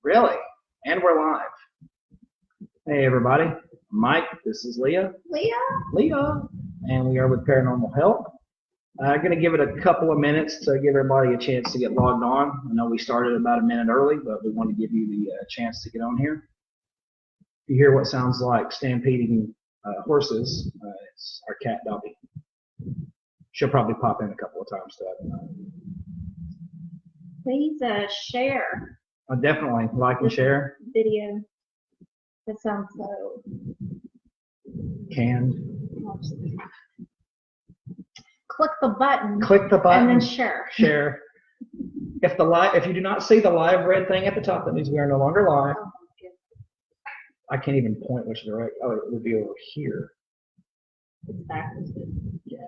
Really? And we're live. Hey, everybody. Mike, this is Leah. Leah. And we are with Paranormal Help. I'm going to give it a couple of minutes to give everybody a chance to get logged on. I know we started about a minute early, but we want to give you the chance to get on here. If you hear what sounds like stampeding horses, it's our cat, Dobby. She'll probably pop in a couple of times throughout. Please share. Definitely like and share. Video. That sounds so Canned. Click the button. Click the button. And then share. Share. If you do not see the live red thing at the top, that means we are no longer live. Oh, I can't even point which direction. Oh, it would be over here. it's backwards. Yeah.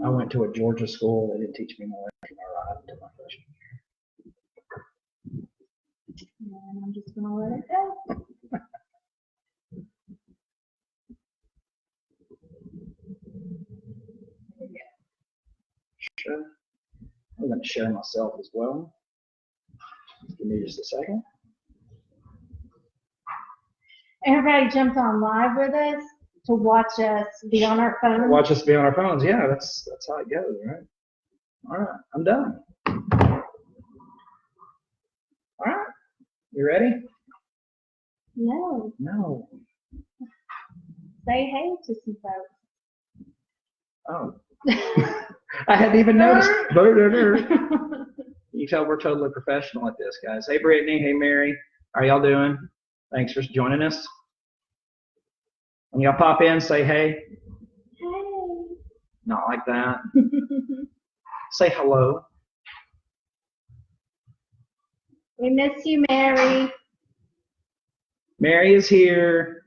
I went to a Georgia school. They didn't teach me more than I until my freshman year. And I'm just gonna let it go. Sure. I'm going to share myself as well. Give me just a second. Everybody jumped on live with us to watch us be on our phone. Watch us be on our phones. Yeah, that's how it goes, right? All right, I'm done. All right, you ready? No. No. Say hey to some folks. Oh. I hadn't even noticed. You tell we're totally professional at this, guys. Hey, Brittany. Hey, Mary. How are y'all doing? Thanks for joining us. When y'all pop in, say hey. Hey. Not like that. Say hello. We miss you, Mary. Mary is here.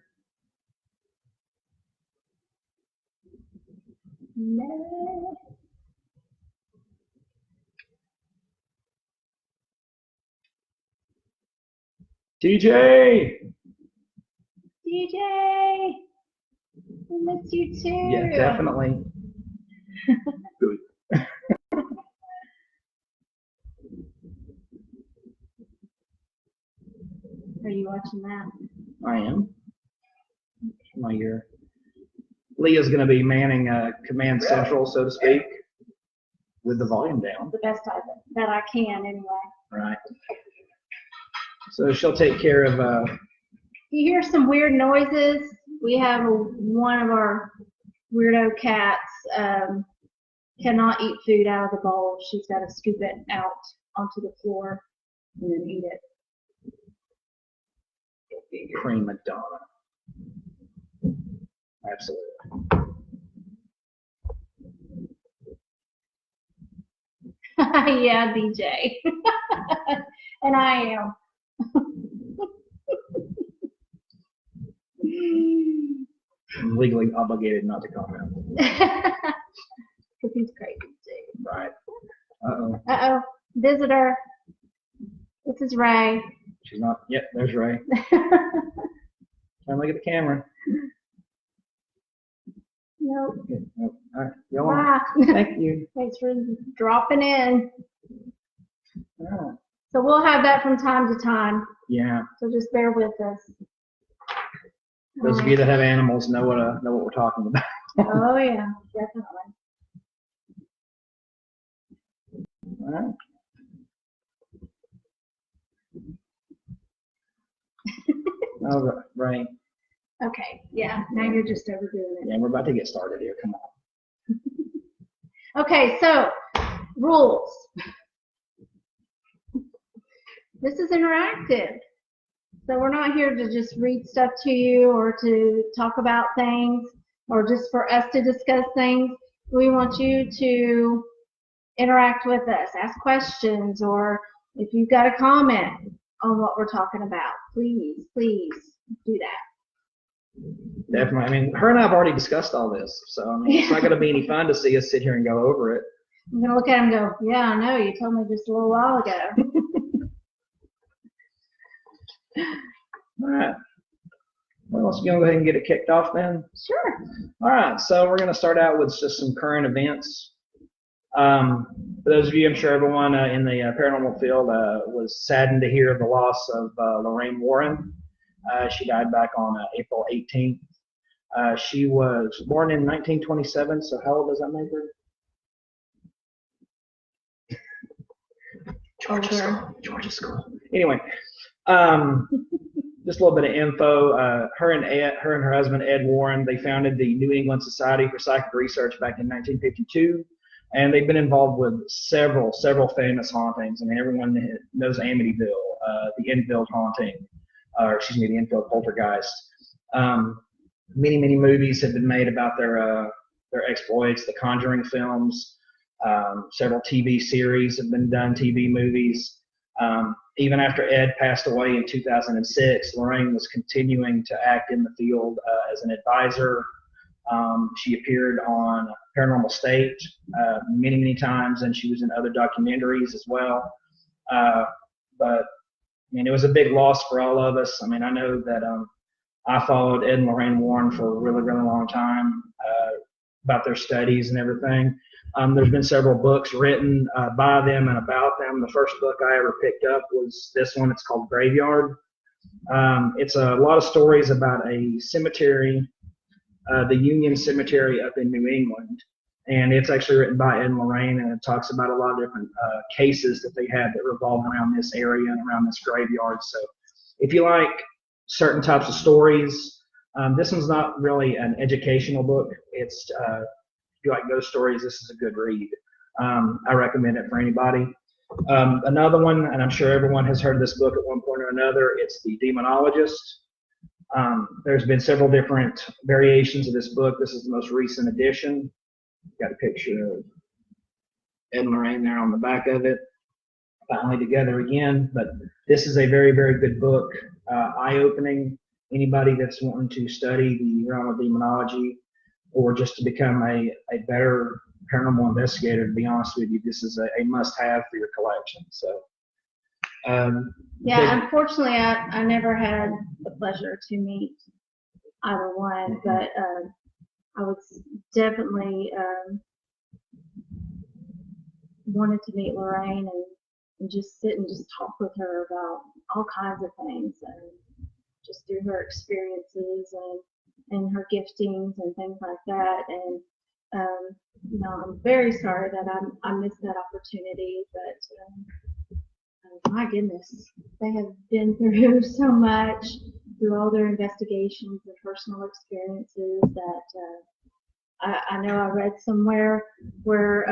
No. DJ. DJ. We miss you too. Yeah, definitely. Good. Are you watching that? I am. My ear. Leah's going to be manning Command Central, so to speak, with the volume down. The best that I can, anyway. Right. So she'll take care of. You hear some weird noises. We have one of our weirdo cats cannot eat food out of the bowl. She's got to scoop it out onto the floor and then eat it. Prima donna. Absolutely. Yeah, DJ. And I am. I'm legally obligated not to comment. Because he's crazy too. Right. Uh-oh. Uh-oh. Visitor. This is Ray. She's not. Yep, there's Ray. Trying to look at the camera. Nope. Okay. Nope. All right. Go on. Bye. Thank you. Thanks for dropping in. Oh. So we'll have that from time to time. Yeah. So just bear with us. Those of you that have animals know what we're talking about. Oh yeah, definitely. All right. Oh, right. Okay. Yeah. Now you're just overdoing it. Yeah, we're about to get started here. Come on. Okay. So rules. This is interactive. So we're not here to just read stuff to you or to talk about things or just for us to discuss things. We want you to interact with us, ask questions, or if you've got a comment on what we're talking about, please do that. Definitely. I mean, her and I have already discussed all this, so I mean, it's not going to be any fun to see us sit here and go over it. I'm going to look at him and go, yeah, I know, you told me just a little while ago. All right. Well, let's go ahead and get it kicked off then. Sure. All right. So we're going to start out with just some current events. For those of you, I'm sure everyone in the paranormal field was saddened to hear of the loss of Lorraine Warren. She died back on April 18th. She was born in 1927, so how old does that make her? Georgia School. Anyway, just a little bit of info. Her and her husband Ed Warren, they founded the New England Society for Psychic Research back in 1952, and they've been involved with several famous hauntings. I mean, everyone knows Amityville, the Enfield haunting, the Enfield poltergeist. Many movies have been made about their exploits. The Conjuring films. Several TV series have been done, TV movies. Even after Ed passed away in 2006, Lorraine was continuing to act in the field as an advisor. She appeared on Paranormal State many times, and she was in other documentaries as well. But I mean, it was a big loss for all of us. I mean, I know that I followed Ed and Lorraine Warren for a really long time about their studies and everything. There's been several books written by them and about them. The first book I ever picked up was this one. It's called Graveyard. It's a lot of stories about a cemetery, the Union Cemetery up in New England. And it's actually written by Ed and Lorraine, and it talks about a lot of different cases that they had that revolve around this area and around this graveyard. So if you like certain types of stories, this one's not really an educational book. It's if you like ghost stories, this is a good read. I recommend it for anybody. Another one, and I'm sure everyone has heard of this book at one point or another, it's The Demonologist. There's been several different variations of this book. This is the most recent edition. Got a picture of Ed and Lorraine there on the back of it, finally together again. But this is a very good book, eye-opening. Anybody that's wanting to study the realm of demonology, or just to become a better paranormal investigator, to be honest with you, this is a must-have for your collection. So, unfortunately, I never had the pleasure to meet either one, but I was definitely wanted to meet Lorraine and just sit and just talk with her about all kinds of things, and just through her experiences and her giftings and things like that. And I'm very sorry that I missed that opportunity, but my goodness, they have been through so much through all their investigations and personal experiences that I know I read somewhere where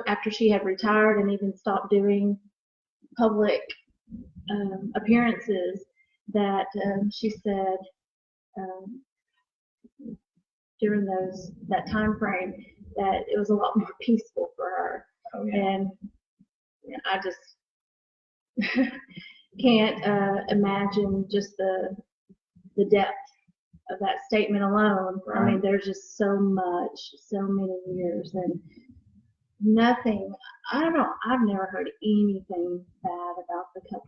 after she had retired and even stopped doing public appearances, that she said during that time frame that it was a lot more peaceful for her. Oh, yeah. And I just can't imagine just the depth of that statement alone. Right. I mean, there's just so many years, and nothing. I don't know. I've never heard anything bad about the couple.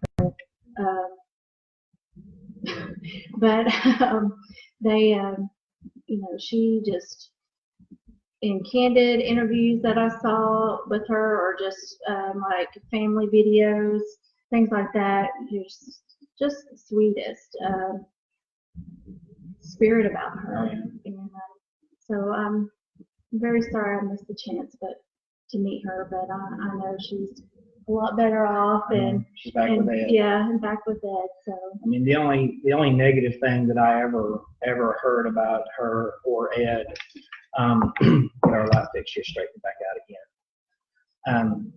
But they, she just, in candid interviews that I saw with her, or just like family videos, things like that, just the sweetest spirit about her. And so I'm very sorry I missed the chance, to meet her. But I know she's a lot better off, and she's back with Ed. Yeah, and back with Ed. So I mean, the only negative thing that I ever heard about her or Ed, get our light fixture straightened back out again.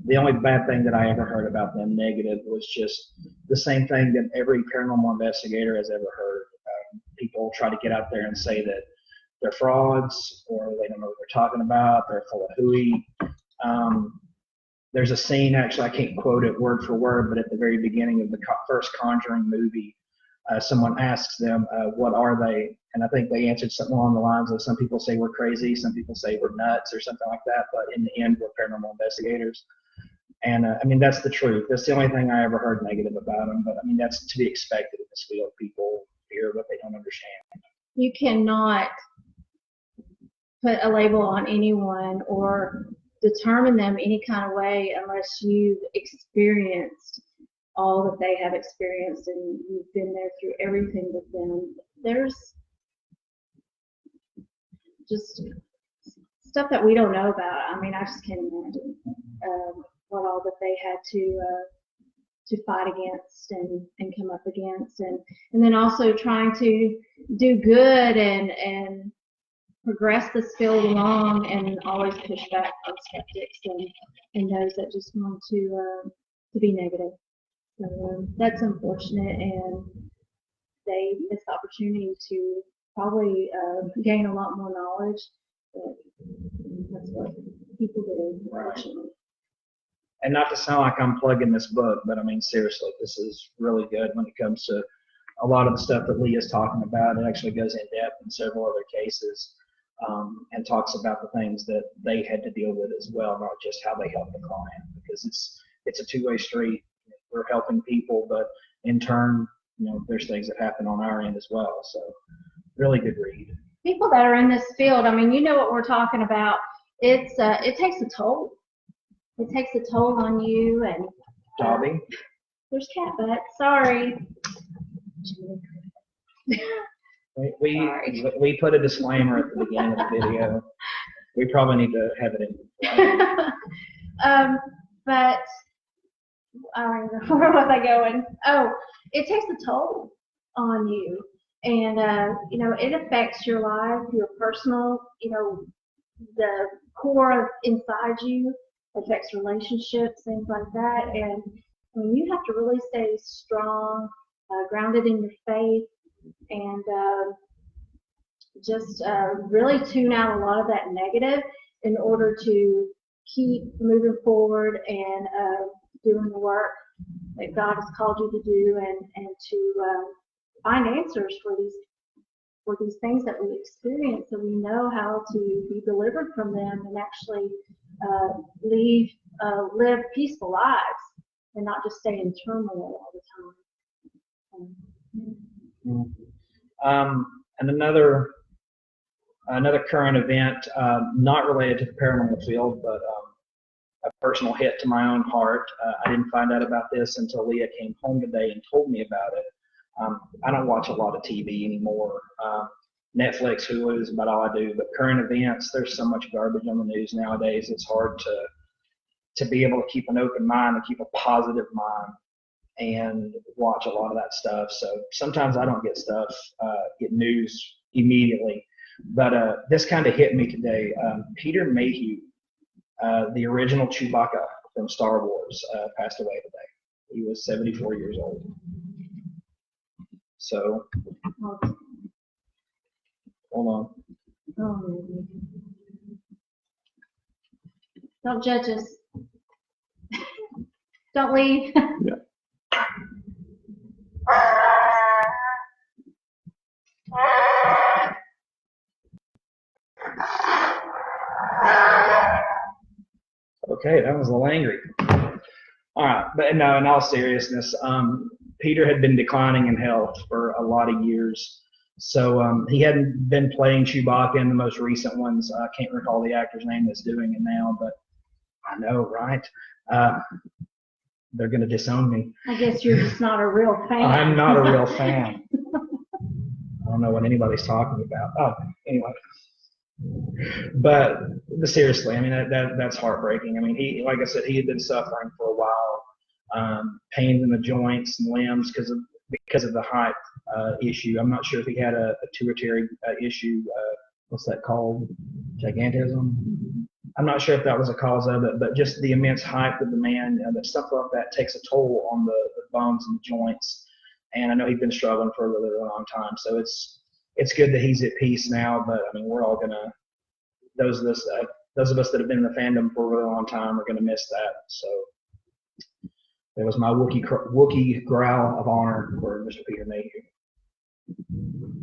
The only bad thing that I ever heard about them negative was just the same thing that every paranormal investigator has ever heard. People try to get out there and say that they're frauds, or they don't know what they're talking about, they're full of hooey. There's a scene, actually, I can't quote it word for word, but at the very beginning of the first Conjuring movie, someone asks them, what are they? And I think they answered something along the lines of, some people say we're crazy, some people say we're nuts, or something like that, but in the end, we're paranormal investigators. And I mean, that's the truth. That's the only thing I ever heard negative about them, but I mean, that's to be expected in this field. People fear what they don't understand. You cannot put a label on anyone or determine them any kind of way unless you've experienced all that they have experienced and you've been there through everything with them. There's just stuff that we don't know about. I mean, I just can't imagine what all that they had to fight against and come up against, and then also trying to do good and progress this field along, and always push back on skeptics and those that just want to be negative. So that's unfortunate, and they missed the opportunity to probably gain a lot more knowledge. But that's what people do, unfortunately. And not to sound like I'm plugging this book, but I mean, seriously, this is really good when it comes to a lot of the stuff that Leah's talking about. It actually goes in depth in several other cases and talks about the things that they had to deal with as well, not just how they helped the client, because it's a two-way street. We're helping people, but in turn, there's things that happen on our end as well. So really good read. People that are in this field, I mean, you know what we're talking about. It takes a toll. It takes a toll on you. And Dobby. There's cat butt. Sorry. We put a disclaimer at the beginning of the video. We probably need to have it in. But where was I going? Oh, it takes a toll on you, and it affects your life, your personal, the core inside you, affects relationships, things like that. And you have to really stay strong, grounded in your faith, and just really tune out a lot of that negative in order to keep moving forward and doing the work that God has called you to do, and to find answers for these things that we experience, so we know how to be delivered from them and actually live peaceful lives and not just stay in turmoil all the time. And another current event, not related to the paranormal field, but a personal hit to my own heart. I didn't find out about this until Leah came home today and told me about it. I don't watch a lot of TV anymore. Netflix, Hulu is about all I do. But current events, there's so much garbage on the news nowadays. It's hard to be able to keep an open mind and keep a positive mind and watch a lot of that stuff. So sometimes I don't get news immediately. But this kind of hit me today. Peter Mayhew, the original Chewbacca from Star Wars, passed away today. He was 74 years old. So, hold on. Don't judge us. Don't leave. Yeah. Okay, that was a little angry. All right, but no, in all seriousness, Peter had been declining in health for a lot of years. So he hadn't been playing Chewbacca in the most recent ones. I can't recall the actor's name that's doing it now, but I know, right? They're going to disown me. I guess you're just not a real fan. I'm not a real fan. I don't know what anybody's talking about. Oh, anyway. But seriously, I mean, that's heartbreaking. I mean, he, like I said, he had been suffering for a while, pains in the joints and limbs because of the height issue. I'm not sure if he had a pituitary issue. What's that called? Gigantism. I'm not sure if that was a cause of it, but just the immense height of the man, that stuff like that takes a toll on the bones and the joints. And I know he's been struggling for a really, really long time. So it's good that he's at peace now. But I mean, we're all gonna, those of us that have been in the fandom for a really long time are gonna miss that. So there was my Wookiee growl of honor for Mr. Peter Mayhew.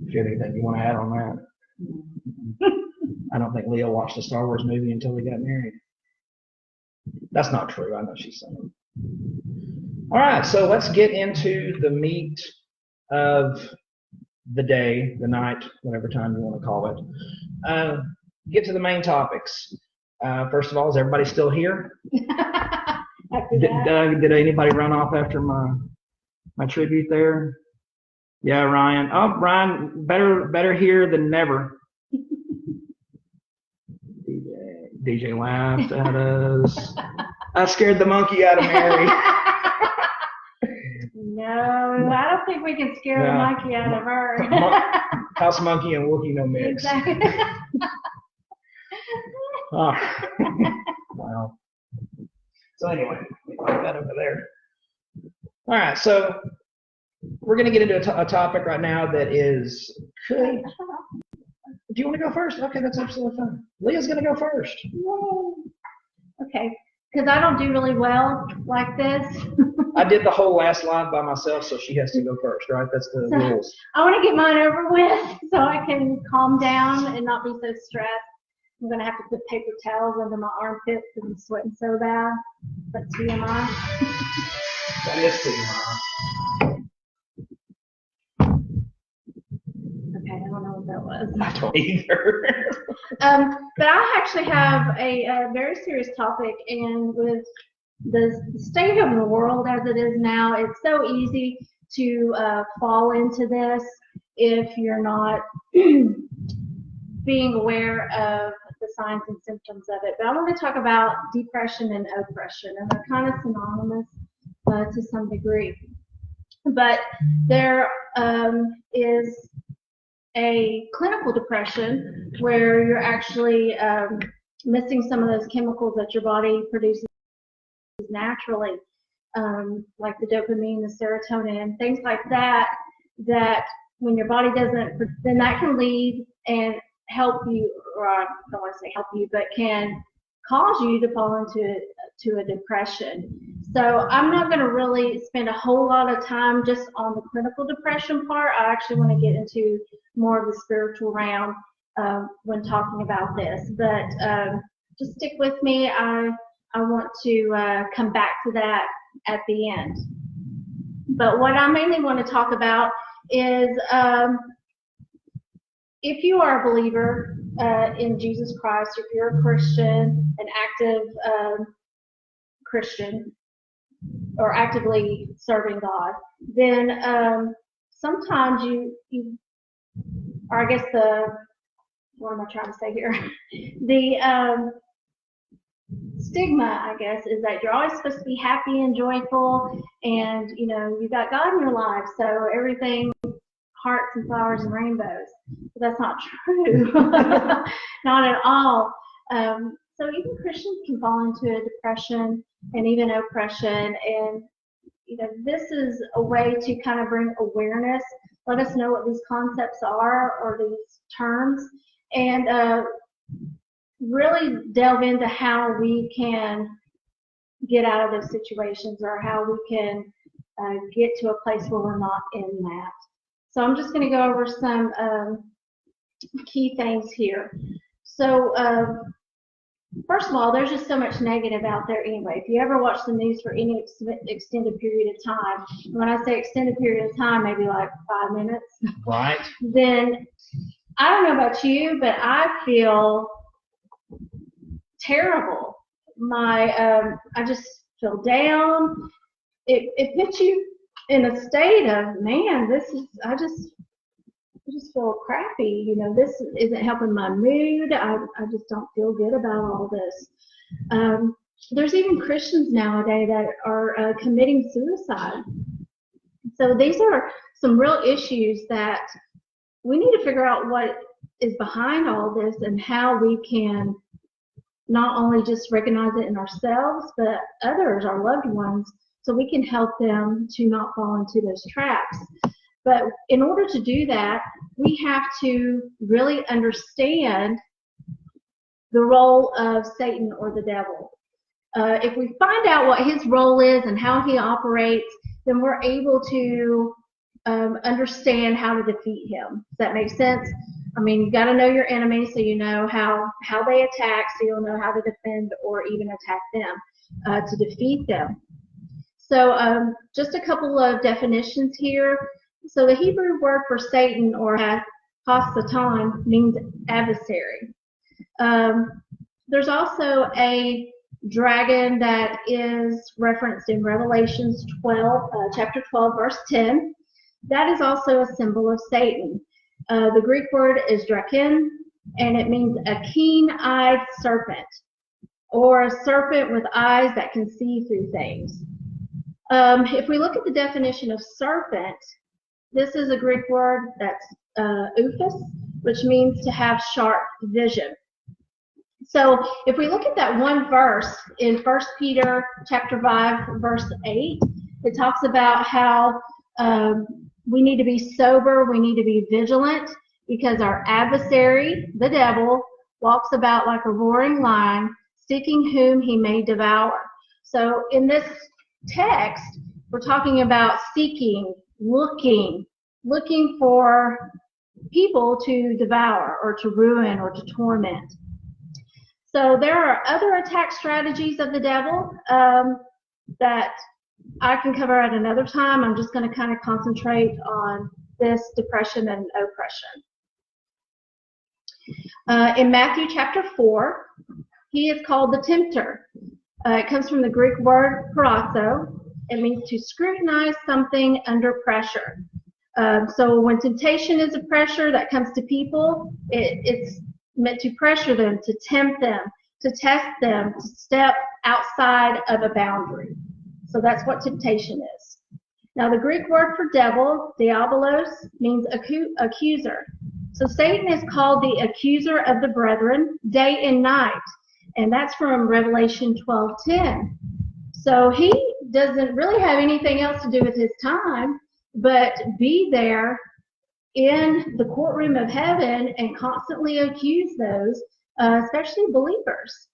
If you have anything you want to add on that. I don't think Leah watched a Star Wars movie until they got married. That's not true. I know she's saying. All right, so let's get into the meat of the day, the night, whatever time you want to call it. Get to the main topics. First of all, is everybody still here? After that. Did anybody run off after my tribute there? Yeah, Ryan. Oh, Ryan, better here than never. DJ laughed at us. I scared the monkey out of Mary. No, I don't think we can scare the monkey out of her. House monkey and Wookiee no mix. Exactly. Oh. Wow. So anyway, put that over there. All right, so we're going to get into a topic right now that is could. Do you want to go first? Okay, that's absolutely fine. Leah's going to go first. Yay. Okay, because I don't do really well like this. I did the whole last live by myself, so she has to go first, right? That's the rules. I want to get mine over with so I can calm down and not be so stressed. I'm going to have to put paper towels under my armpits because I'm sweating so bad. That's TMI. That is TMI. Okay, I don't know what that was. I don't either. But I actually have a very serious topic, and with the state of the world as it is now, it's so easy to fall into this if you're not being aware of the signs and symptoms of it. But I want to talk about depression and oppression, and they're kind of synonymous to some degree. But there is a clinical depression where you're actually missing some of those chemicals that your body produces naturally, like the dopamine, the serotonin, things like that, that when your body doesn't, then that can lead and help you, or I don't want to say help you, but can cause you to fall into a depression. So I'm not going to really spend a whole lot of time just on the clinical depression part. I actually want to get into more of the spiritual realm when talking about this. But just stick with me. I want to come back to that at the end. But what I mainly want to talk about is if you are a believer in Jesus Christ, if you're a Christian, an active Christian, or actively serving God, then sometimes you, or I guess what am I trying to say here? The stigma, I guess, is that you're always supposed to be happy and joyful, and you got God in your life, so everything hearts and flowers and rainbows. But that's not true. Not at all. So even Christians can fall into a depression and even oppression, and this is a way to kind of bring awareness, let us know what these concepts are or these terms, and really delve into how we can get out of those situations, or how we can get to a place where we're not in that. So I'm just going to go over some key things here. So first of all, there's just so much negative out there anyway. If you ever watch the news for any extended period of time, when I say extended period of time, maybe like 5 minutes, right? Then I don't know about you, but I feel terrible. I just feel down. It puts you in a state of, man, I just feel crappy. This isn't helping my mood. I just don't feel good about all this. There's even Christians nowadays that are committing suicide. So these are some real issues that we need to figure out what is behind all this and how we can not only just recognize it in ourselves, but others, our loved ones, so we can help them to not fall into those traps. But in order to do that, we have to really understand the role of Satan or the devil. If we find out what his role is and how he operates, then we're able to understand how to defeat him. Does that make sense? I mean, you got to know your enemy so you know how they attack, so you'll know how to defend or even attack them to defeat them. So just a couple of definitions here. So the Hebrew word for Satan, or Hasatan, means adversary. There's also a dragon that is referenced in Revelations 12, chapter 12, verse 10. That is also a symbol of Satan. The Greek word is draken, and it means a keen-eyed serpent, or a serpent with eyes that can see through things. If we look at the definition of serpent, this is a Greek word that's ophis, which means to have sharp vision. So if we look at that one verse in 1 Peter chapter 5, verse 8, it talks about how we need to be sober, we need to be vigilant, because our adversary, the devil, walks about like a roaring lion, seeking whom he may devour. So in this text, we're talking about seeking, looking for people to devour or to ruin or to torment. So there are other attack strategies of the devil that I can cover at another time. I'm just going to kind of concentrate on this depression and oppression. In Matthew chapter 4, he is called the tempter. It comes from the Greek word parasso. It means to scrutinize something under pressure. So when temptation is a pressure that comes to people, it's meant to pressure them, to tempt them, to test them, to step outside of a boundary. So that's what temptation is. Now the Greek word for devil, diabolos, means accuser. So Satan is called the accuser of the brethren day and night. And that's from Revelation 12:10. So he doesn't really have anything else to do with his time, but be there in the courtroom of heaven and constantly accuse those, especially believers.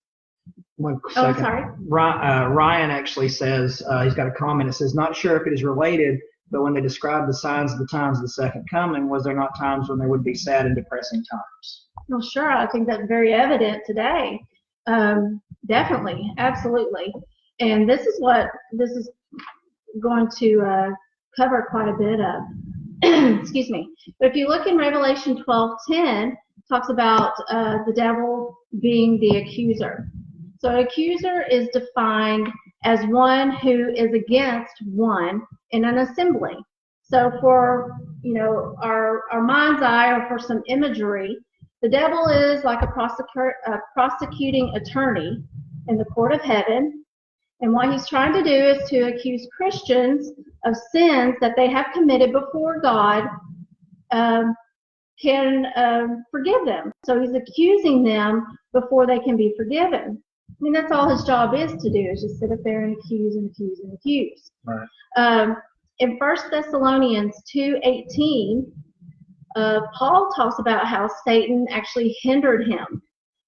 One second. Oh, sorry. Ryan actually says, he's got a comment. It says, not sure if it is related, but when they describe the signs of the times of the second coming, was there not times when there would be sad and depressing times? Well, sure. I think that's very evident today. Definitely. Absolutely. And this is what this is going to cover quite a bit of. Excuse me. But if you look in Revelation 12:10, it talks about the devil being the accuser. So an accuser is defined as one who is against one in an assembly. So for our mind's eye, or for some imagery, the devil is like a prosecuting attorney in the court of heaven. And what he's trying to do is to accuse Christians of sins that they have committed before God can forgive them. So he's accusing them before they can be forgiven. I mean, that's all his job is to do, is just sit up there and accuse and accuse and accuse. Right. In 1 Thessalonians 2:18, Paul talks about how Satan actually hindered him.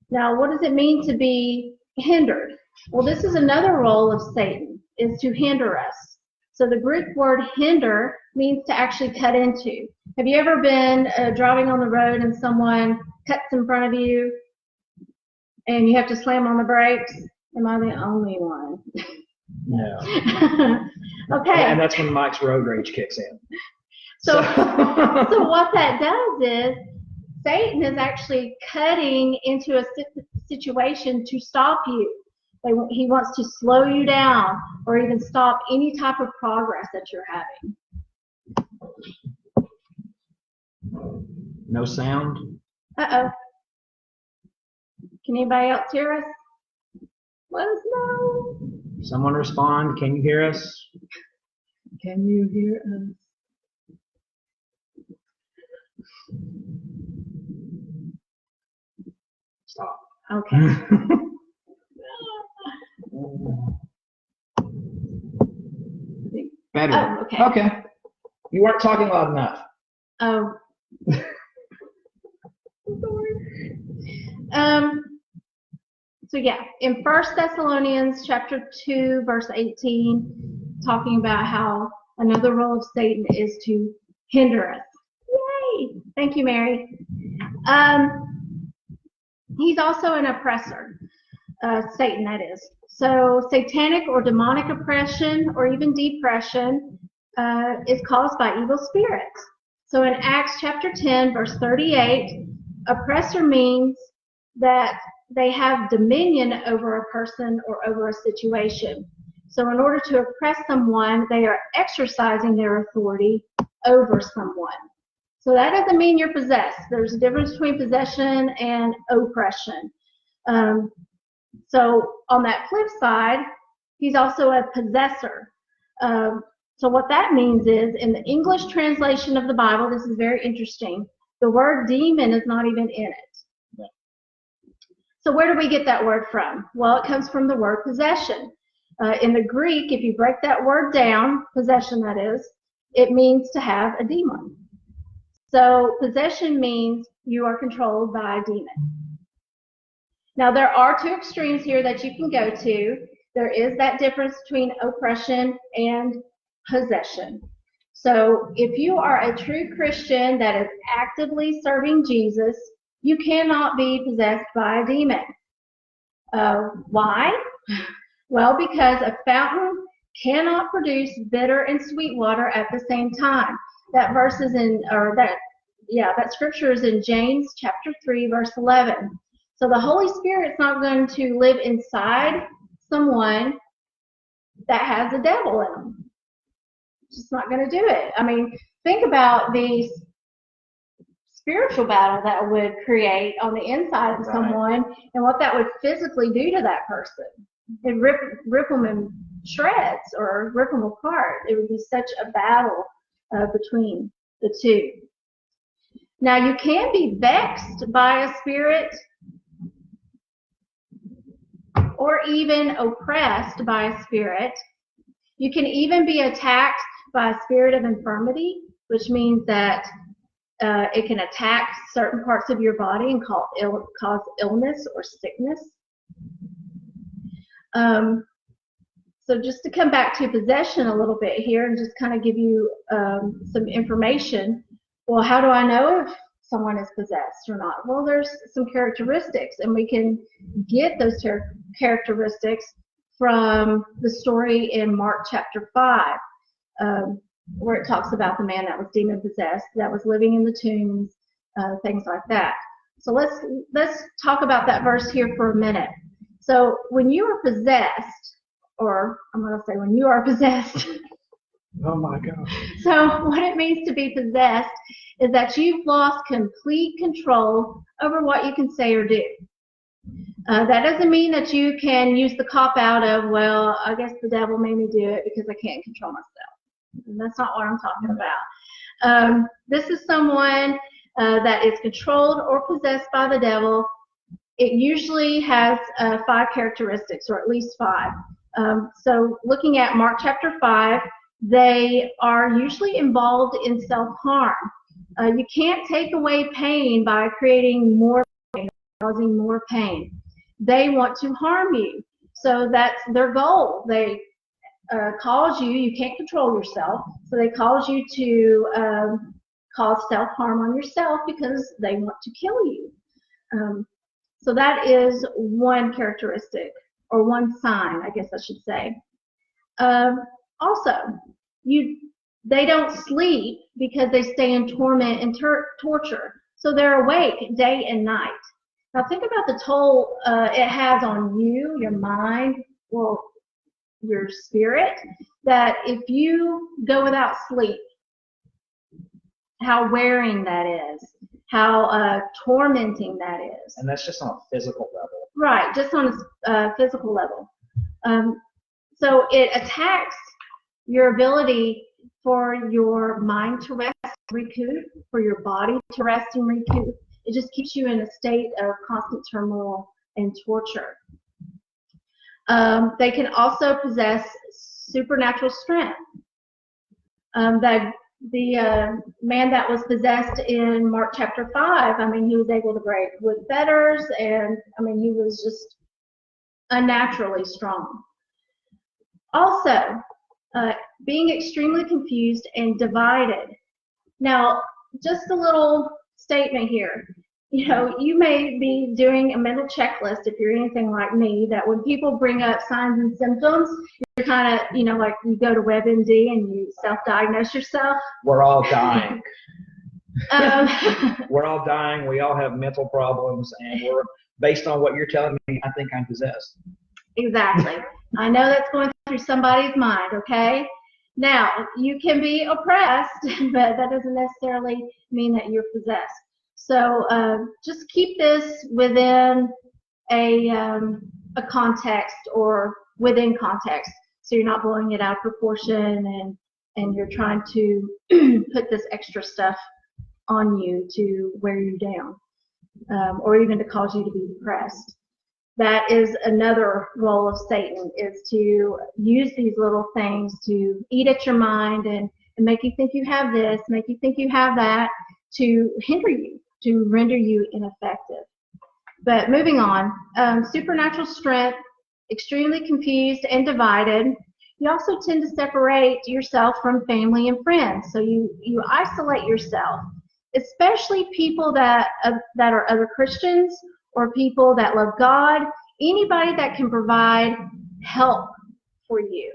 Now, what does it mean to be hindered? Well, this is another role of Satan, is to hinder us. So the Greek word hinder means to actually cut into. Have you ever been driving on the road and someone cuts in front of you and you have to slam on the brakes? Am I the only one? No. Okay. And that's when Mike's road rage kicks in. So what that does is Satan is actually cutting into a situation to stop you. He wants to slow you down or even stop any type of progress that you're having. No sound? Uh-oh. Can anybody else hear us? Let us know. Someone respond. Can you hear us? Can you hear us? Stop. Okay. Better. Oh, okay. Okay. You weren't talking loud enough. Oh. So yeah, in 1 Thessalonians chapter 2, verse 18, talking about how another role of Satan is to hinder us. Yay! Thank you, Mary. He's also an oppressor. Satan, that is. So satanic or demonic oppression or even depression is caused by evil spirits. So in Acts chapter 10, verse 38, oppressor means that they have dominion over a person or over a situation. So in order to oppress someone, they are exercising their authority over someone. So that doesn't mean you're possessed. There's a difference between possession and oppression. So on that flip side, he's also a possessor. So what that means is, in the English translation of the Bible, this is very interesting, the word demon is not even in it. Yeah. So where do we get that word from? Well, it comes from the word possession. In the Greek, if you break that word down, possession that is, it means to have a demon. So possession means you are controlled by a demon. Now there are two extremes here that you can go to. There is that difference between oppression and possession. So if you are a true Christian that is actively serving Jesus, you cannot be possessed by a demon. Why? Well, because a fountain cannot produce bitter and sweet water at the same time. That verse is that scripture is in James chapter 3, verse 11. So the Holy Spirit's not going to live inside someone that has a devil in them. It's just not going to do it. I mean, think about the spiritual battle that would create on the inside of someone and what that would physically do to that person. It'd rip them in shreds or rip them apart. It would be such a battle between the two. Now, you can be vexed by a spirit or even oppressed by a spirit. You can even be attacked by a spirit of infirmity, which means that it can attack certain parts of your body and cause illness or sickness. So just to come back to possession a little bit here and just kind of give you some information. Well, how do I know if someone is possessed or not? Well, there's some characteristics, and we can get those characteristics from the story in Mark chapter 5, where it talks about the man that was demon-possessed, that was living in the tombs, things like that. So let's talk about that verse here for a minute. So when you are possessed, or I'm going to say when you are possessed. Oh my gosh. So what it means to be possessed is that you've lost complete control over what you can say or do. That doesn't mean that you can use the cop-out of, well, I guess the devil made me do it because I can't control myself. And that's not what I'm talking about. This is someone that is controlled or possessed by the devil. It usually has 5 characteristics, or at least 5. So looking at Mark chapter 5, they are usually involved in self-harm. You can't take away pain by creating more pain, causing more pain. They want to harm you. So that's their goal. They cause you can't control yourself, so they cause you to cause self-harm on yourself because they want to kill you. So that is one characteristic, or one sign, I guess I should say. Also, they don't sleep because they stay in torment and torture. So they're awake day and night. Now think about the toll it has on you, your mind, well, your spirit, that if you go without sleep, how wearing that is, how tormenting that is. And that's just on a physical level. Right, just on a physical level. So it attacks your ability for your mind to rest and recoup, for your body to rest and recoup. It just keeps you in a state of constant turmoil and torture. They can also possess supernatural strength. The man that was possessed in Mark chapter 5, I mean, he was able to break wood fetters, and I mean, he was just unnaturally strong. Also, being extremely confused and divided. Now, just a little statement here. You know, you may be doing a mental checklist if you're anything like me, that when people bring up signs and symptoms, you're kind of, you know, like you go to WebMD and you self-diagnose yourself. We're all dying. We're all dying. We all have mental problems, and based on what you're telling me, I think I'm possessed. Exactly. I know that's going through somebody's mind, okay? Now, you can be oppressed, but that doesn't necessarily mean that you're possessed. So just keep this within a context or within context, so you're not blowing it out of proportion and you're trying to put this extra stuff on you to wear you down, or even to cause you to be depressed. That is another role of Satan, is to use these little things to eat at your mind and make you think you have this, make you think you have that, to hinder you, to render you ineffective. But moving on, supernatural strength, extremely confused and divided. You also tend to separate yourself from family and friends. So you isolate yourself, especially people that are other Christians or people that love God, anybody that can provide help for you.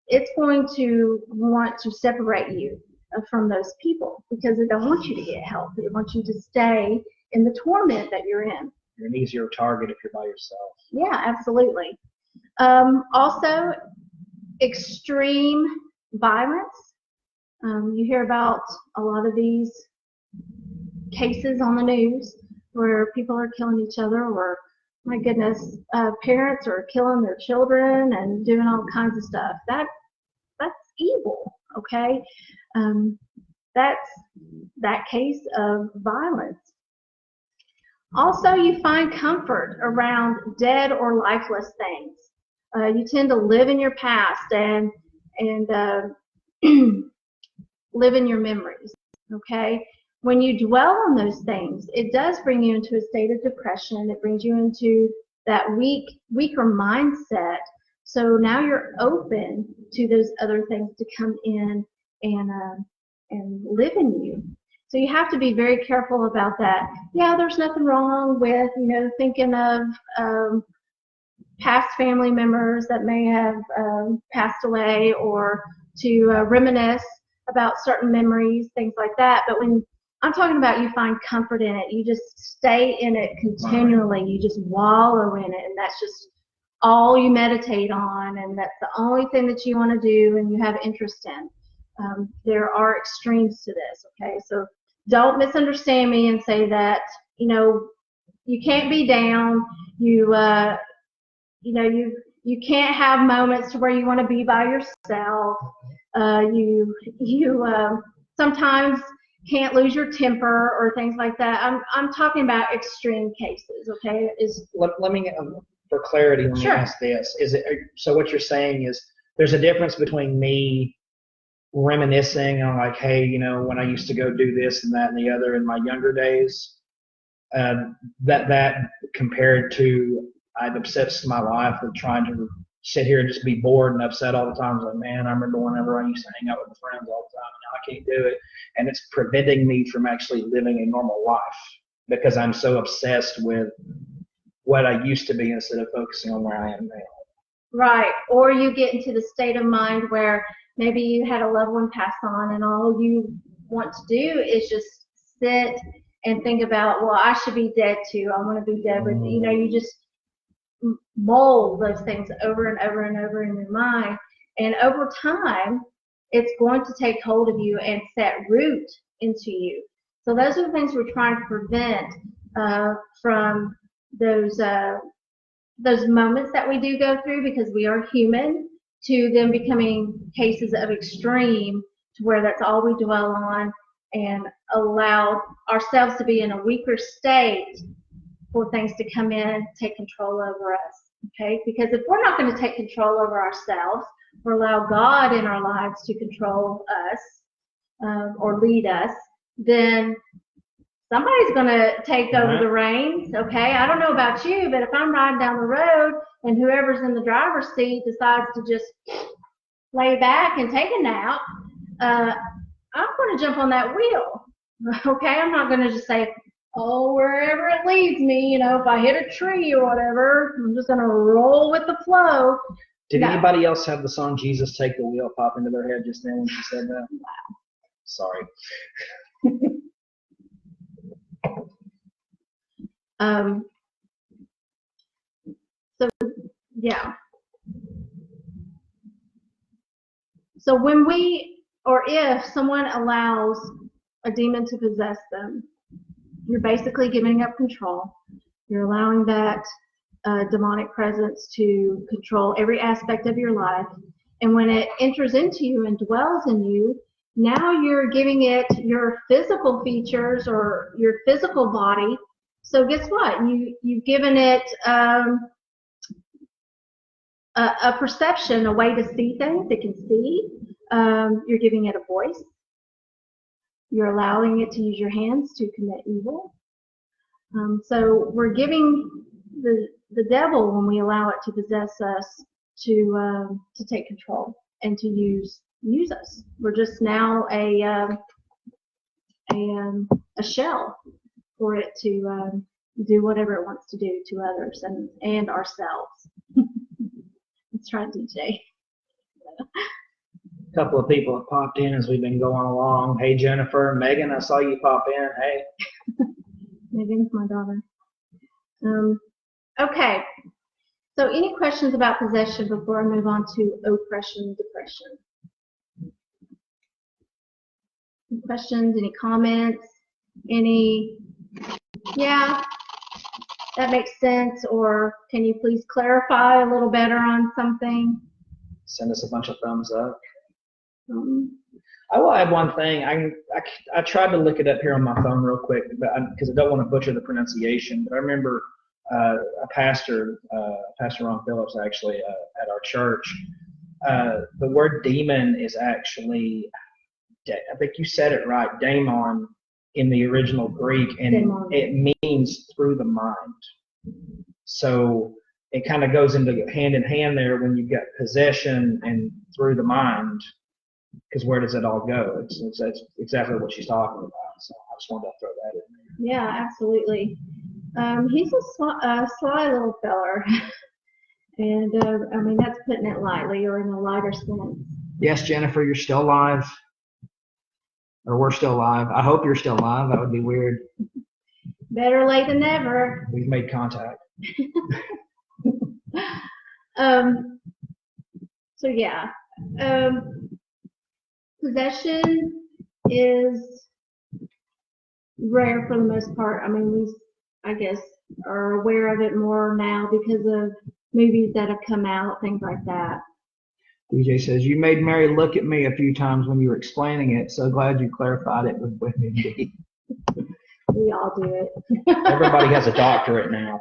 It's going to want to separate you from those people because they don't want you to get help. They want you to stay in the torment that you're in. You're an easier target if you're by yourself. Yeah, absolutely. Also, extreme violence. You hear about a lot of these cases on the news where people are killing each other, or, my goodness, parents are killing their children and doing all kinds of stuff. That's evil, okay? That's that case of violence. Also, you find comfort around dead or lifeless things. You tend to live in your past and live in your memories, okay? When you dwell on those things, it does bring you into a state of depression. It brings you into that weaker mindset. So now you're open to those other things to come in and live in you. So you have to be very careful about that. Yeah, there's nothing wrong with, thinking of past family members that may have passed away, or to reminisce about certain memories, things like that. But when I'm talking about you find comfort in it, you just stay in it continually. You just wallow in it, and that's just all you meditate on, and that's the only thing that you want to do and you have interest in. There are extremes to this, okay? So don't misunderstand me and say that, you can't be down. You can't have moments to where you want to be by yourself. You sometimes can't lose your temper or things like that. I'm talking about extreme cases, okay? Let me, for clarity, let me ask this. So what you're saying is there's a difference between me reminiscing on, like, hey, when I used to go do this and that and the other in my younger days, that compared to I've obsessed my life with trying to sit here and just be bored and upset all the time. It's like, man, I remember whenever I used to hang out with my friends all the time, and now I can't do it. And it's preventing me from actually living a normal life because I'm so obsessed with what I used to be instead of focusing on where I am now. Right. Or you get into the state of mind where maybe you had a loved one pass on and all you want to do is just sit and think about, well, I should be dead too. I want to be dead with you. You just mull those things over and over and over in your mind. And over time, it's going to take hold of you and set root into you. So those are the things we're trying to prevent from those moments that we do go through, because we are human, to them becoming cases of extreme to where that's all we dwell on, and allow ourselves to be in a weaker state for things to come in, take control over us, okay? Because if we're not going to take control over ourselves or allow God in our lives to control us or lead us, then somebody's going to take over the reins, okay? I don't know about you, but if I'm riding down the road and whoever's in the driver's seat decides to just lay back and take a nap, I'm going to jump on that wheel, okay? I'm not going to just say, oh, wherever it leads me, if I hit a tree or whatever, I'm just going to roll with the flow. Did anybody else have the song Jesus Take the Wheel pop into their head just then when she said that? Wow. Sorry. So yeah. So when or if someone allows a demon to possess them, you're basically giving up control. You're allowing that demonic presence to control every aspect of your life. And when it enters into you and dwells in you, now you're giving it your physical features or your physical body. So guess what? You've given it a perception, a way to see things. It can see. You're giving it a voice. You're allowing it to use your hands to commit evil. So we're giving the devil, when we allow it to possess us, to take control and to use us. We're just now a shell for it to do whatever it wants to do to others and ourselves. That's right, DJ. A couple of people have popped in as we've been going along. Hey, Jennifer, Megan, I saw you pop in. Hey. Megan's my daughter. Okay. So any questions about possession before I move on to oppression, depression? Any questions? Any comments? Yeah, that makes sense, or can you please clarify a little better on something? Send us a bunch of thumbs up. I will add one thing. I tried to look it up here on my phone real quick, because I don't want to butcher the pronunciation. But I remember a pastor, Pastor Ron Phillips, actually at our church. The word demon is actually, I think you said it right, daemon in the original Greek, and it means through the mind. So it kind of goes into hand in hand there when you've got possession and through the mind. Because where does it all go? It's exactly what she's talking about. So I just wanted to throw that in there. Yeah, absolutely. He's a sly little feller. And, I mean, that's putting it lightly or in a lighter sense. Yes, Jennifer, you're still live. Or we're still live. I hope you're still live. That would be weird. Better late than never. We've made contact. So, yeah. Possession is rare for the most part. I mean, we, I guess, are aware of it more now because of movies that have come out, things like that. DJ says, you made Mary look at me a few times when you were explaining it. So glad you clarified it with me. We all do it. Everybody has a doctorate now.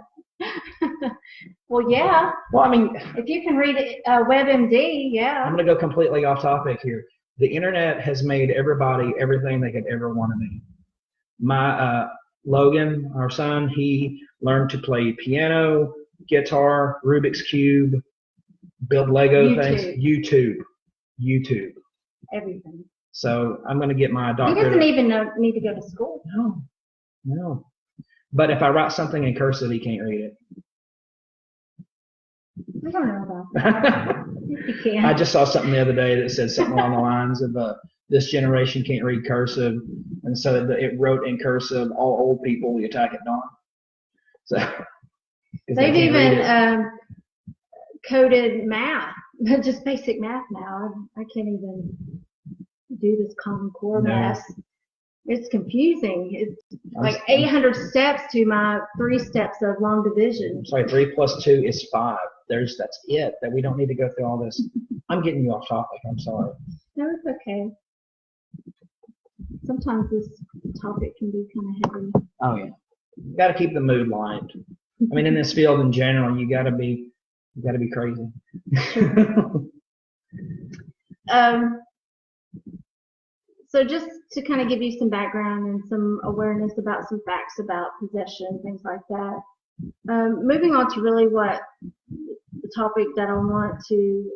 Well, yeah. Well, I mean, if you can read WebMD, yeah. I'm going to go completely off topic here. The internet has made everybody everything they could ever want to be. My Logan, our son, he learned to play piano, guitar, Rubik's Cube, build Lego things. YouTube. Everything. So I'm going to get my doctorate. He doesn't even need to go to school. No. But if I write something in cursive, he can't read it. I don't know about that. You can. I just saw something the other day that said something along the lines of this generation can't read cursive, and so it wrote in cursive, all old people we attack at dawn. So they've even coded math, just basic math now. I can't even do this Common Core mess. It's confusing. It's like 800 steps to my 3 steps of long division. Sorry, 3 + 2 is 5. That's it. That we don't need to go through all this. I'm getting you off topic. I'm sorry. No, it's okay. Sometimes this topic can be kind of heavy. Oh yeah. You got to keep the mood light. I mean, in this field in general, you got to be crazy. So just to kind of give you some background and some awareness about some facts about possession, things like that. Moving on to really what the topic that I want to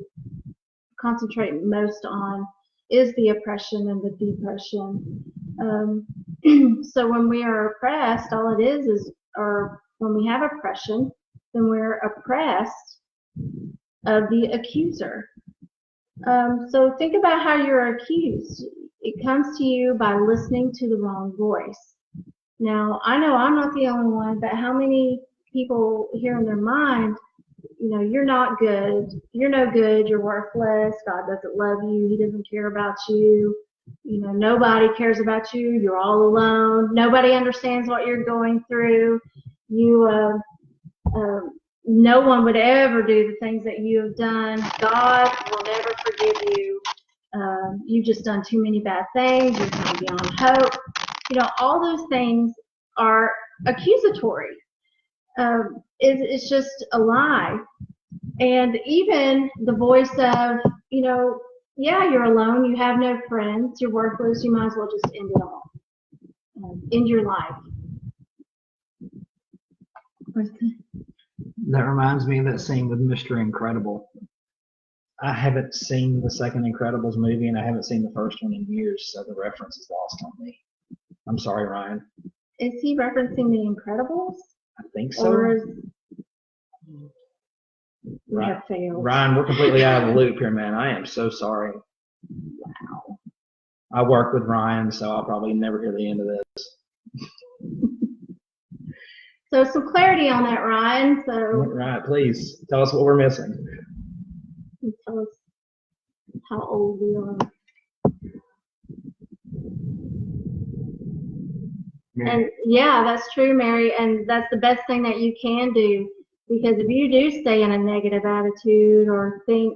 concentrate most on is the oppression and the depression. So when we are oppressed, all it is, or when we have oppression, then we're oppressed of the accuser. So think about how you're accused. It comes to you by listening to the wrong voice. Now, I know I'm not the only one, but how many people hear in their mind, you're not good, you're no good, you're worthless, God doesn't love you, He doesn't care about you, nobody cares about you, you're all alone, nobody understands what you're going through, no one would ever do the things that you have done, God will never forgive you, you've just done too many bad things, you're kind of beyond hope. All those things are accusatory. It's just a lie. And even the voice of, yeah, you're alone, you have no friends, you're worthless, you might as well just end it all. End your life. That reminds me of that scene with Mr. Incredible. I haven't seen the second Incredibles movie, and I haven't seen the first one in years, so the reference is lost on me. I'm sorry, Ryan. Is he referencing The Incredibles? I think so. Or is... We have failed. Ryan, we're completely out of the loop here, man. I am so sorry. Wow. I work with Ryan, so I'll probably never hear the end of this. So some clarity on that, Ryan. So right, please tell us what we're missing. Tell us how old we are. And yeah, that's true, Mary, and that's the best thing that you can do, because if you do stay in a negative attitude or think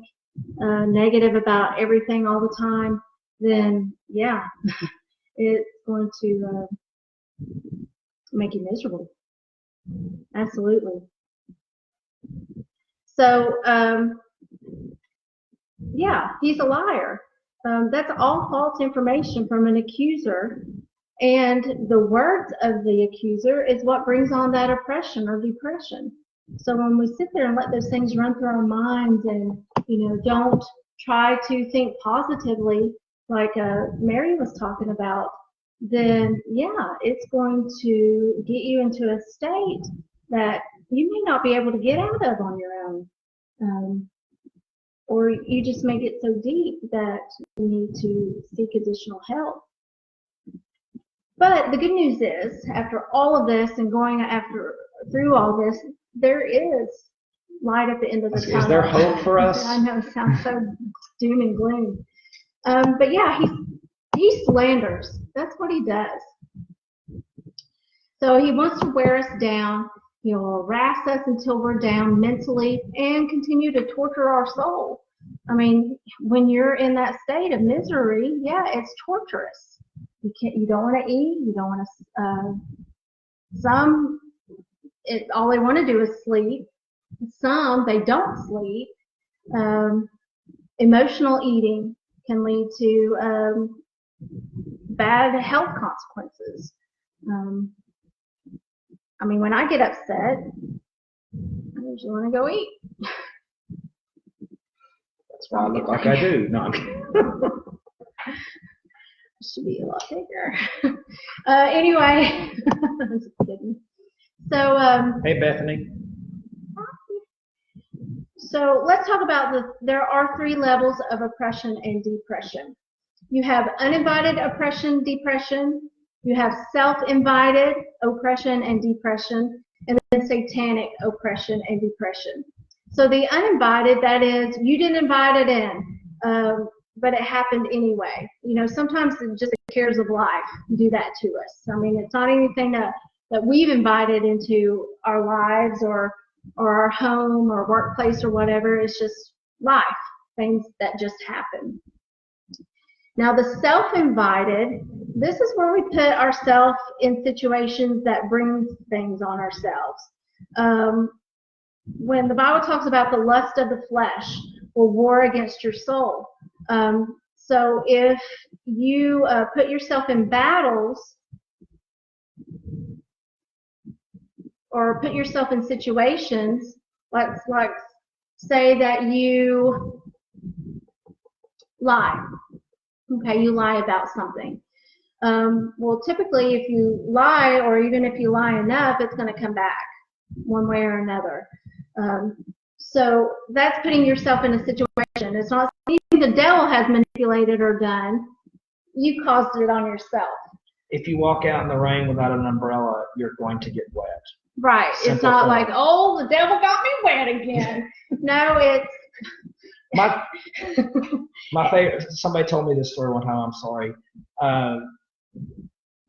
negative about everything all the time, then yeah, it's going to make you miserable. Absolutely. So yeah, he's a liar. That's all false information from an accuser. And the words of the accuser is what brings on that oppression or depression. So when we sit there and let those things run through our minds and, don't try to think positively like Mary was talking about, then, yeah, it's going to get you into a state that you may not be able to get out of on your own. Or you just may get so deep that you need to seek additional help. But the good news is, after all of this and going through all this, there is light at the end of the tunnel. Is there hope for us? I know, it sounds so doom and gloom. But yeah, he slanders. That's what he does. So he wants to wear us down. He'll harass us until we're down mentally and continue to torture our soul. I mean, when you're in that state of misery, yeah, it's torturous. You don't want to eat. You don't want to. All they want to do is sleep. Some they don't sleep. Emotional eating can lead to bad health consequences. I mean, when I get upset, I usually want to go eat. That's why I look like I do. No, I'm kidding. Should be a lot bigger. Anyway, I'm just kidding. So, hey, Bethany. So let's talk about there are 3 levels of oppression and depression. You have uninvited oppression, depression. You have self-invited oppression and depression, and then satanic oppression and depression. So the uninvited, that is, you didn't invite it in. But it happened anyway. Sometimes it's just the cares of life do that to us. I mean, it's not anything that we've invited into our lives or our home or workplace or whatever. It's just life, things that just happen. Now, the self-invited, this is where we put ourselves in situations that bring things on ourselves. When the Bible talks about the lust of the flesh will war against your soul. So if you put yourself in battles or put yourself in situations, like say that you lie. Okay, you lie about something. Well, typically if you lie, or even if you lie enough, it's going to come back one way or another. So that's putting yourself in a situation. It's not something the devil has manipulated or done. You caused it on yourself. if you walk out in the rain without an umbrella, you're going to get wet. Right. It's Simple not form. like, oh, the devil got me wet again. No, it's my favorite. Somebody told me this story one time. I'm sorry.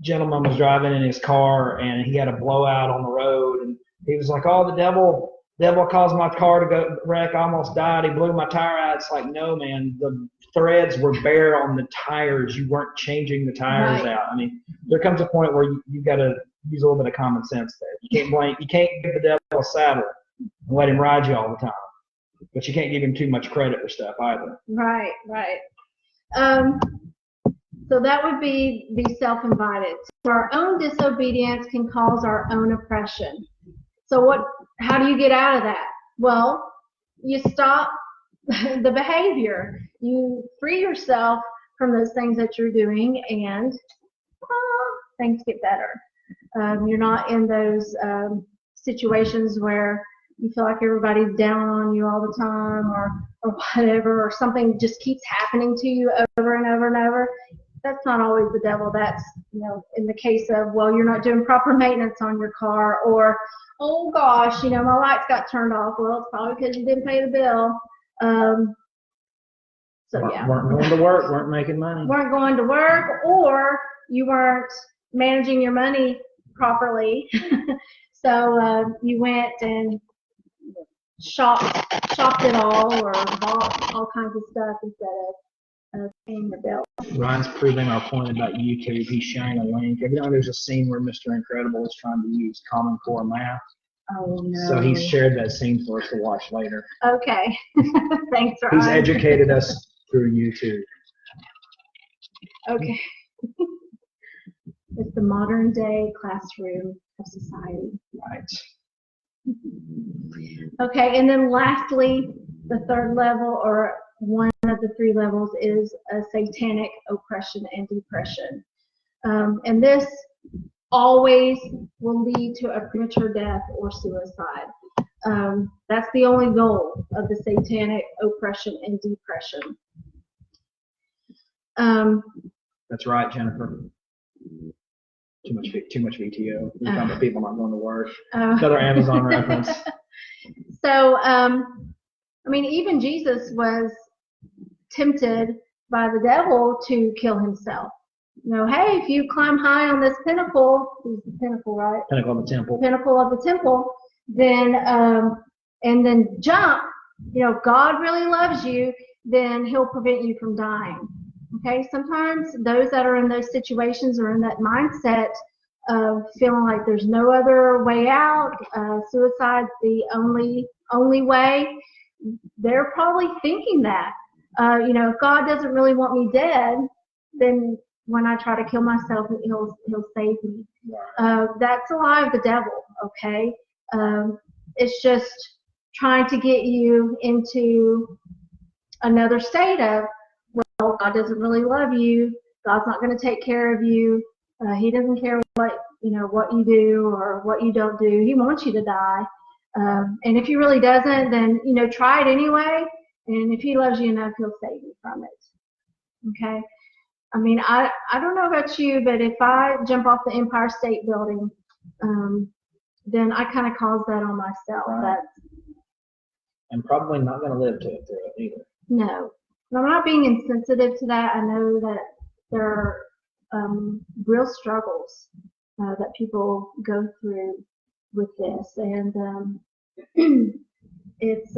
Gentleman was driving in his car and he had a blowout on the road, and he was like, "Oh, the devil caused my car to go wreck. I almost died. He blew my tire out." It's like, no, man. The threads were bare on the tires. You weren't changing the tires Right. out. I mean, there comes a point where you got to use a little bit of common sense there. You can't give the devil a saddle and let him ride you all the time. But you can't give him too much credit for stuff either. Right. So that would be self-invited. So our own disobedience can cause our own oppression. So how do you get out of that? Well, you stop the behavior. You free yourself from those things that you're doing, and things get better. You're not in those situations where you feel like everybody's down on you all the time, or whatever, or something just keeps happening to you over and over and over. That's not always the devil. That's, in the case of, well, you're not doing proper maintenance on your car, or, oh gosh, my lights got turned off. Well, it's probably because you didn't pay the bill. So yeah. Weren't going to work, weren't making money. Weren't going to work, or you weren't managing your money properly. So you went and shopped it all, or bought all kinds of stuff instead of paying the bill. Ryan's proving our point about YouTube. He's sharing a link. Evidently, there's a scene where Mr. Incredible is trying to use Common Core math. Oh, no. So he's shared that scene for us to watch later. Okay. Thanks, Ryan. He's educated us through YouTube. Okay. It's the modern day classroom of society. Right. Okay, and then lastly, the third level, or one of the three levels, is a satanic oppression and depression. And this always will lead to a premature death or suicide. That's the only goal of the satanic oppression and depression. That's right, Jennifer. Too much VTO. We're talking about people not going to work. Another Amazon reference. So, even Jesus was tempted by the devil to kill himself. Hey, if you climb high on this pinnacle, it's the pinnacle, right? Pinnacle of the temple. Pinnacle of the temple, then, and then jump, God really loves you, then he'll prevent you from dying. Okay, sometimes those that are in those situations are in that mindset of feeling like there's no other way out, suicide's the only way. They're probably thinking that, if God doesn't really want me dead, then when I try to kill myself, he'll save me. That's a lie of the devil, okay? It's just trying to get you into another state of, well, God doesn't really love you. God's not going to take care of you. He doesn't care what you do or what you don't do. He wants you to die. And if he really doesn't, then, try it anyway. And if he loves you enough, he'll save you from it. Okay? I don't know about you, but if I jump off the Empire State Building, then I kind of caused that on myself. Right. And probably not going to live to it through it either. No. I'm not being insensitive to that. I know that there are real struggles that people go through with this, and it's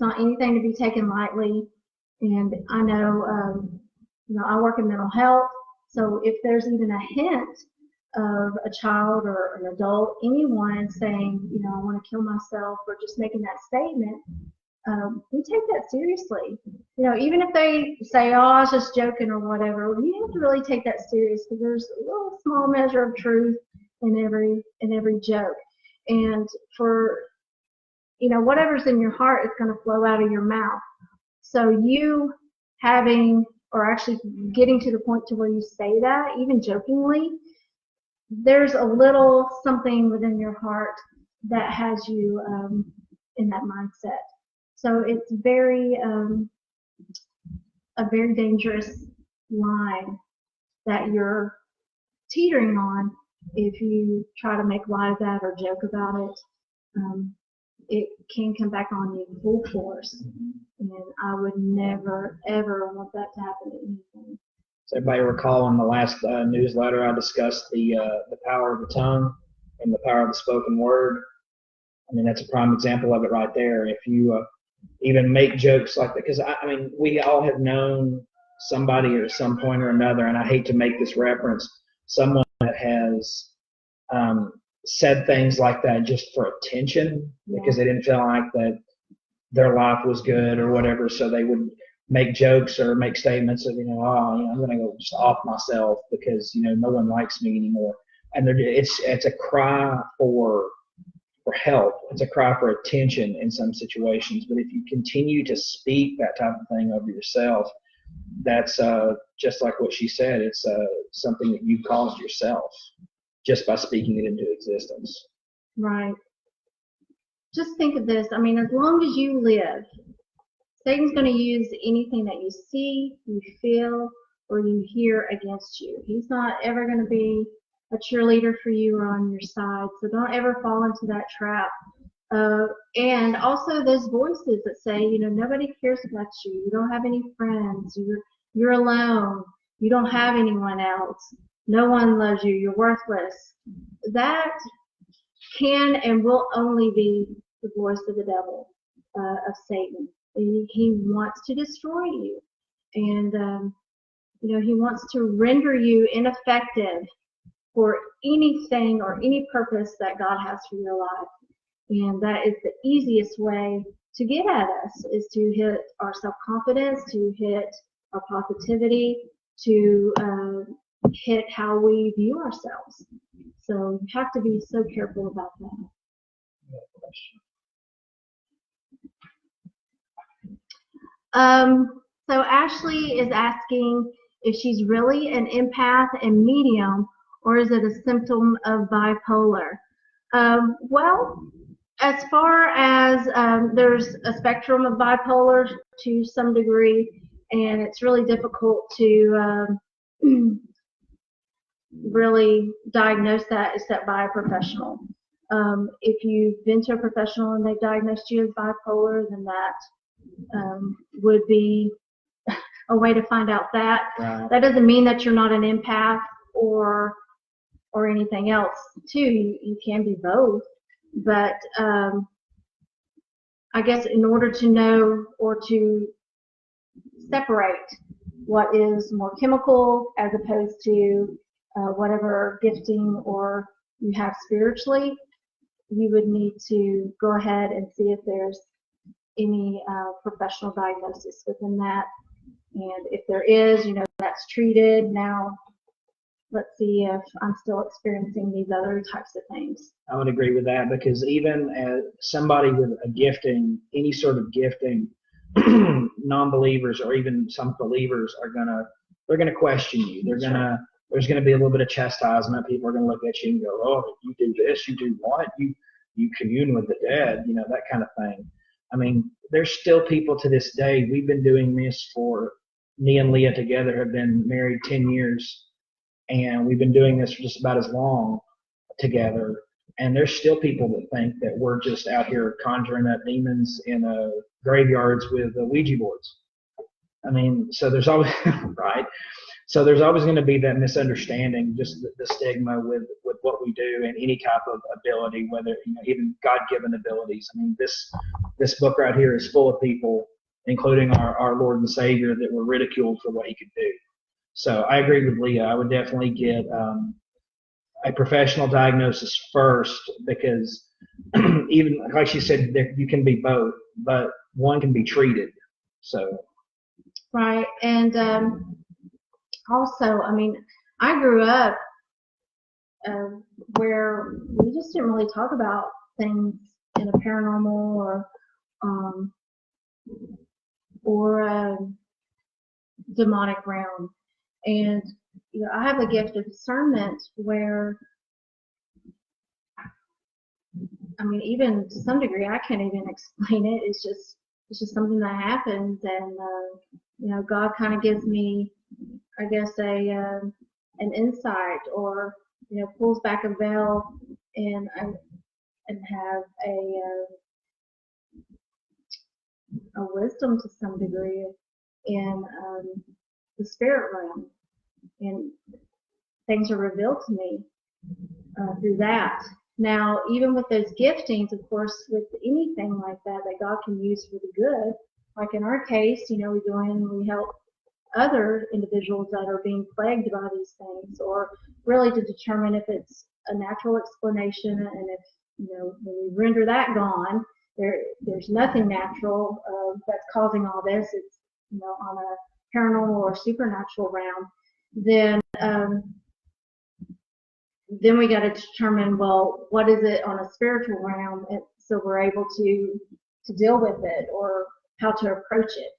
not anything to be taken lightly. And I know, I work in mental health, so if there's even a hint of a child or an adult, anyone saying, I want to kill myself, or just making that statement, we take that seriously. Even if they say, oh, I was just joking or whatever, you have to really take that serious, because there's a little small measure of truth in every joke. And for, whatever's in your heart is going to flow out of your mouth. So you having, or actually getting to the point to where you say that, even jokingly, there's a little something within your heart that has you in that mindset. So it's a very dangerous line that you're teetering on, if you try to make light of that or joke about it, it can come back on you full force. And I would never, ever want that to happen to anything. Does everybody recall in the last newsletter I discussed the power of the tongue and the power of the spoken word? I mean, that's a prime example of it right there. If you even make jokes like that, because I mean, we all have known somebody at some point or another, and I hate to make this reference, someone that has said things like that just for attention because they didn't feel like that their life was good or whatever, so they would make jokes or make statements of, I'm going to go just off myself because, no one likes me anymore. And it's a cry for help. It's a cry for attention in some situations. But if you continue to speak that type of thing over yourself, that's just like what she said. It's something that you caused yourself just by speaking it into existence. Right. Just think of this. I mean, as long as you live, Satan's going to use anything that you see, you feel, or you hear against you. He's not ever going to be a cheerleader for you or on your side. So don't ever fall into that trap. And also those voices that say, nobody cares about you. You don't have any friends. You're alone. You don't have anyone else. No one loves you. You're worthless. That can and will only be the voice of the devil, of Satan. He wants to destroy you. And, he wants to render you ineffective for anything or any purpose that God has for your life. And that is the easiest way to get at us, is to hit our self-confidence, to hit our positivity, to hit how we view ourselves. So you have to be so careful about that. So Ashley is asking if she's really an empath and medium, or is it a symptom of bipolar? Well, as far as there's a spectrum of bipolar to some degree, and it's really difficult to really diagnose that except by a professional. If you've been to a professional and they've diagnosed you as bipolar, then that would be a way to find out that. Right. That doesn't mean that you're not an empath or anything else too. You can be both, but I guess in order to know or to separate what is more chemical as opposed to whatever gifting or you have spiritually, you would need to go ahead and see if there's any professional diagnosis within that. And if there is, that's treated. Now, let's see if I'm still experiencing these other types of things. I would agree with that, because even as somebody with a gifting, any sort of gifting, non-believers or even some believers they're gonna question you. There's gonna be a little bit of chastisement. People are gonna look at you and go, "Oh, you do this, you do what? You commune with the dead," that kind of thing. I mean, there's still people to this day. We've been doing this me and Leah together have been married 10 years, and we've been doing this for just about as long together. And there's still people that think that we're just out here conjuring up demons in graveyards with Ouija boards. I mean, so there's always, right? So there's always going to be that misunderstanding, just the stigma with what we do and any type of ability, whether, even God-given abilities. I mean, this book right here is full of people, including our Lord and Savior, that were ridiculed for what he could do. So I agree with Leah. I would definitely get a professional diagnosis first, because even like she said, you can be both, but one can be treated. So. Right. And also, I mean, I grew up where we just didn't really talk about things in a paranormal or a demonic realm. And I have a gift of discernment where, I mean, even to some degree, I can't even explain it. It's just something that happens, and God kind of gives me, I guess, a an insight, or pulls back a veil and have a wisdom to some degree in the spirit realm, and things are revealed to me through that. Now, even with those giftings, of course, with anything like that God can use for the good, like in our case, we go in and we help other individuals that are being plagued by these things, or really to determine if it's a natural explanation, and if, when we render that gone, there's nothing natural that's causing all this. It's, on a paranormal or supernatural realm. Then we got to determine, well, what is it on a spiritual realm, and so we're able to deal with it, or how to approach it.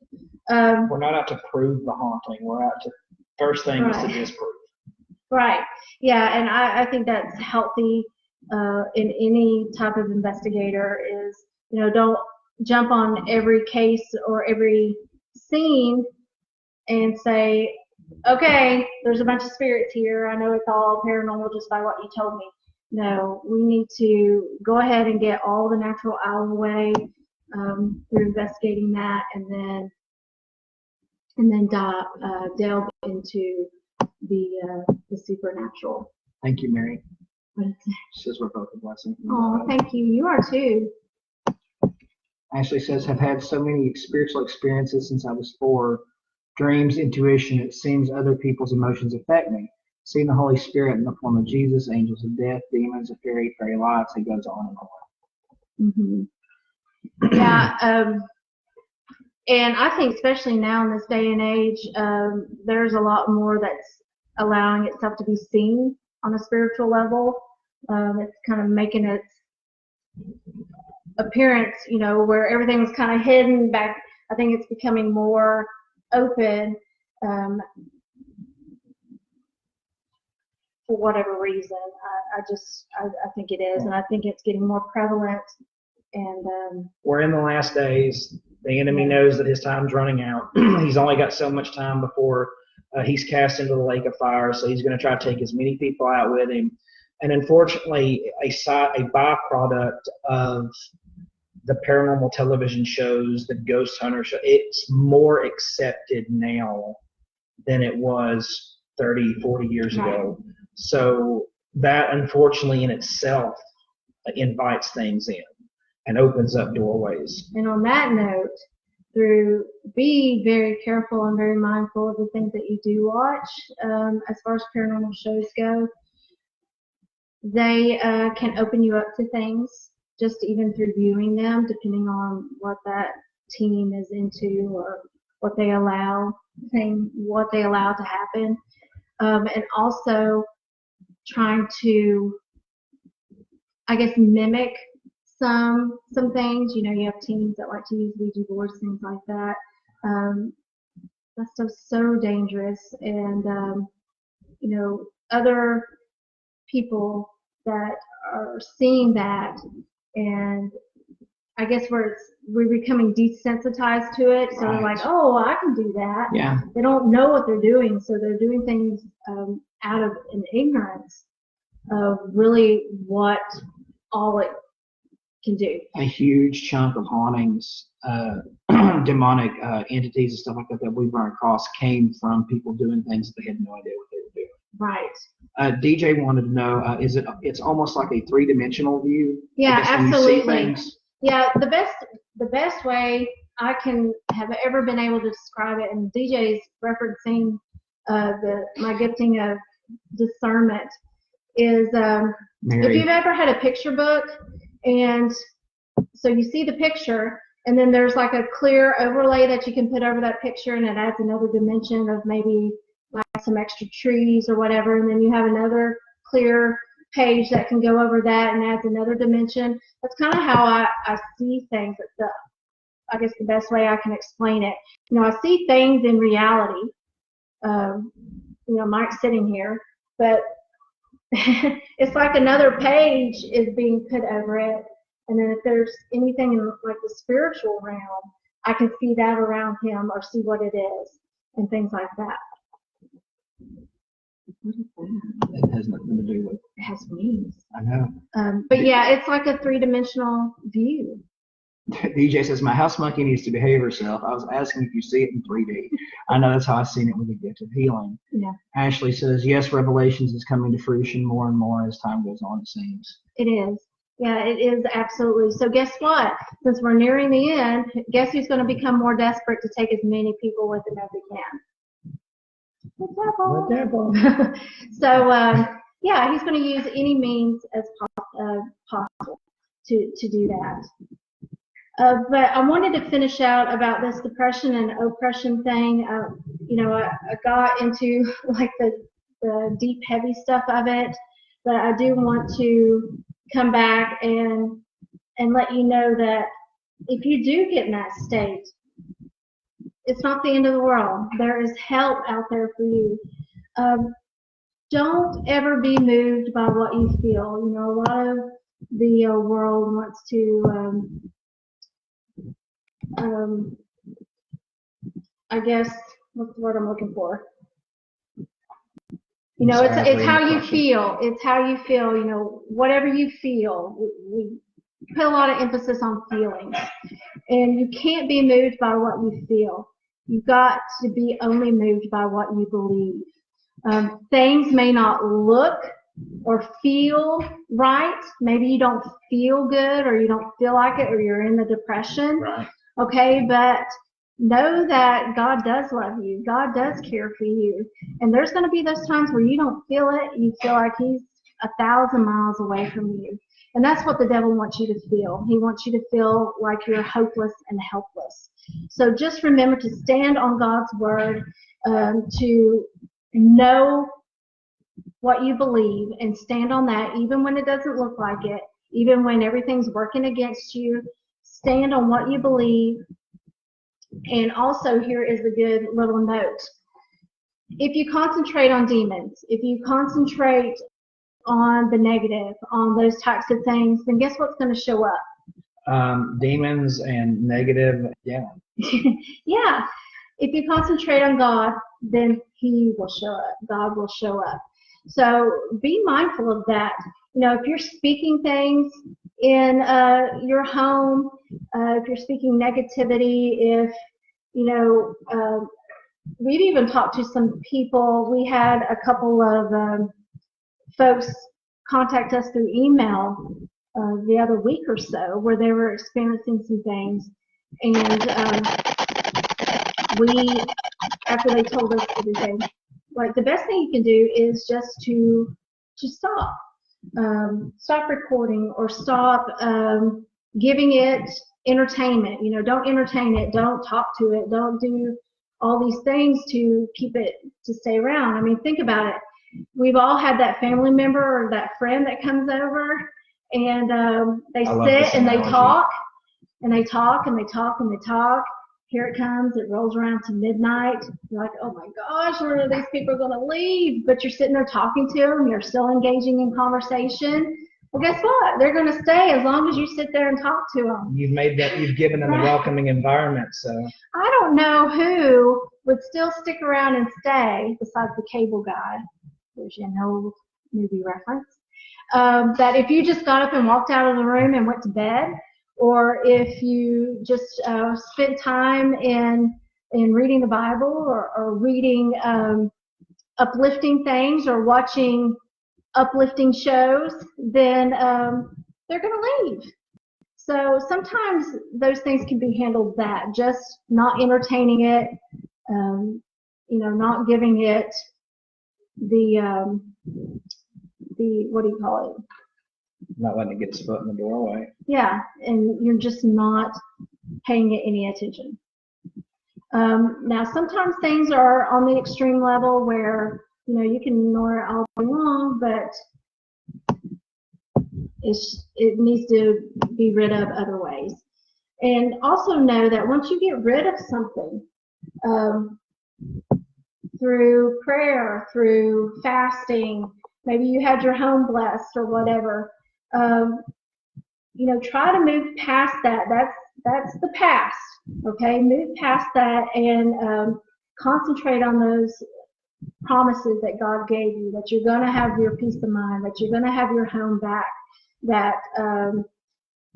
We're not out to prove the haunting. We're out to, first thing is to disprove. Right. Yeah, and I think that's healthy in any type of investigator is, don't jump on every case or every scene and say, okay, there's a bunch of spirits here. I know it's all paranormal just by what you told me. No, we need to go ahead and get all the natural out of the way through investigating that, and then delve into the supernatural. Thank you, Mary. Says we're both a blessing. Oh, thank you. You are too. Ashley says, have had so many spiritual experiences since I was 4. Dreams, intuition, it seems other people's emotions affect me. Seeing the Holy Spirit in the form of Jesus, angels of death, demons, fairy lights, it goes on and on. Mm-hmm. Yeah, and I think especially now in this day and age, there's a lot more that's allowing itself to be seen on a spiritual level. It's kind of making its appearance, where everything was kind of hidden back. I think it's becoming more open for whatever reason. I think it is, and I think it's getting more prevalent. And we're in the last days. The enemy knows that his time's running out. He's only got so much time before he's cast into the lake of fire, so he's going to try to take as many people out with him. And unfortunately, a byproduct of the paranormal television shows, the ghost hunter show, it's more accepted now than it was 30, 40 years ago. So that, unfortunately, in itself invites things in and opens up doorways. And on that note, be very careful and very mindful of the things that you do watch. As far as paranormal shows go, they can open you up to things just even through viewing them, depending on what that team is into or what they allow to happen, and also trying to, I guess, mimic some things. You have teams that like to use Ouija boards, things like that. That stuff's so dangerous, and other people that are seeing that, and I guess we're becoming desensitized to it. So they're like, oh, I can do that. Yeah. They don't know what they're doing, so they're doing things out of an ignorance of really what all it can do. A huge chunk of hauntings, demonic entities and stuff like that we've run across came from people doing things that they had no idea what they were doing. Right. DJ wanted to know, it's almost like a 3-dimensional view? Yeah, absolutely. Yeah, the best way I can have ever been able to describe it, and DJ's referencing my gifting of discernment, is if you've ever had a picture book, and so you see the picture, and then there's like a clear overlay that you can put over that picture, and it adds another dimension of maybe like some extra trees or whatever, and then you have another clear page that can go over that and adds another dimension. That's kind of how I see things. I guess the best way I can explain it. I see things in reality. Mike's sitting here, but it's like another page is being put over it. And then if there's anything in like the spiritual realm, I can see that around him or see what it is and things like that. What is that? It has nothing to do with. It has wings. I know. But yeah, it's like a three-dimensional view. DJ says, my house monkey needs to behave herself. I was asking if you see it in 3D. I know that's how I've seen it with the gift of healing. Yeah. Ashley says, yes, Revelations is coming to fruition more and more as time goes on, it seems. It is. Yeah, it is absolutely. So guess what? Since we're nearing the end, guess who's going to become more desperate to take as many people with him as he can? The devil. So, yeah, he's going to use any means as possible to do that. But I wanted to finish out about this depression and oppression thing. I got into like the deep, heavy stuff of it, but I do want to come back and let you know that if you do get in that state, it's not the end of the world. There is help out there for you. Don't ever be moved by what you feel. A lot of the world wants to I guess, what's the word I'm looking for? It's how you feel. It's how you feel, whatever you feel. We put a lot of emphasis on feelings. And you can't be moved by what you feel. You've got to be only moved by what you believe. Things may not look or feel right. Maybe you don't feel good or you don't feel like it or you're in the depression. Right. Okay, but know that God does love you. God does care for you. And there's going to be those times where you don't feel it. You feel like he's 1,000 miles away from you. And that's what the devil wants you to feel. He wants you to feel like you're hopeless and helpless. So just remember to stand on God's word, to know what you believe and stand on that even when it doesn't look like it, even when everything's working against you. Stand on what you believe. And also, here is a good little note. If you concentrate on demons, if you concentrate on the negative, on those types of things, then guess what's going to show up? Demons and negative, yeah. Yeah. If you concentrate on God, then he will show up. God will show up. So be mindful of that. If you're speaking things in your home, if you're speaking negativity, if, we've even talked to some people. We had a couple of folks contact us through email the other week or so where they were experiencing some things. And after they told us everything, like the best thing you can do is just to stop. Stop recording or stop giving it entertainment. Don't entertain it. Don't talk to it. Don't do all these things to keep it to stay around. I mean, think about it. We've all had that family member or that friend that comes over and they sit and they talk and they talk and they talk and they talk. Here it comes. It rolls around to midnight. You're like, oh my gosh, when are these people going to leave? But you're sitting there talking to them. You're still engaging in conversation. Well, guess what? They're going to stay as long as you sit there and talk to them. You've given them a welcoming environment. So I don't know who would still stick around and stay besides the cable guy. There's no movie reference. That if you just got up and walked out of the room and went to bed, or if you just spent time in reading the Bible or reading uplifting things or watching uplifting shows, then they're going to leave. So sometimes those things can be handled that, just not entertaining it, not giving it the what do you call it? Not letting it get its foot in the doorway. Yeah, and you're just not paying it any attention. Now, sometimes things are on the extreme level where, you can ignore it all day long, but it needs to be rid of other ways. And also know that once you get rid of something, through prayer, through fasting, maybe you had your home blessed or whatever, try to move past that. That's the past, okay? Move past that and concentrate on those promises that God gave you, that you're going to have your peace of mind, that you're going to have your home back, that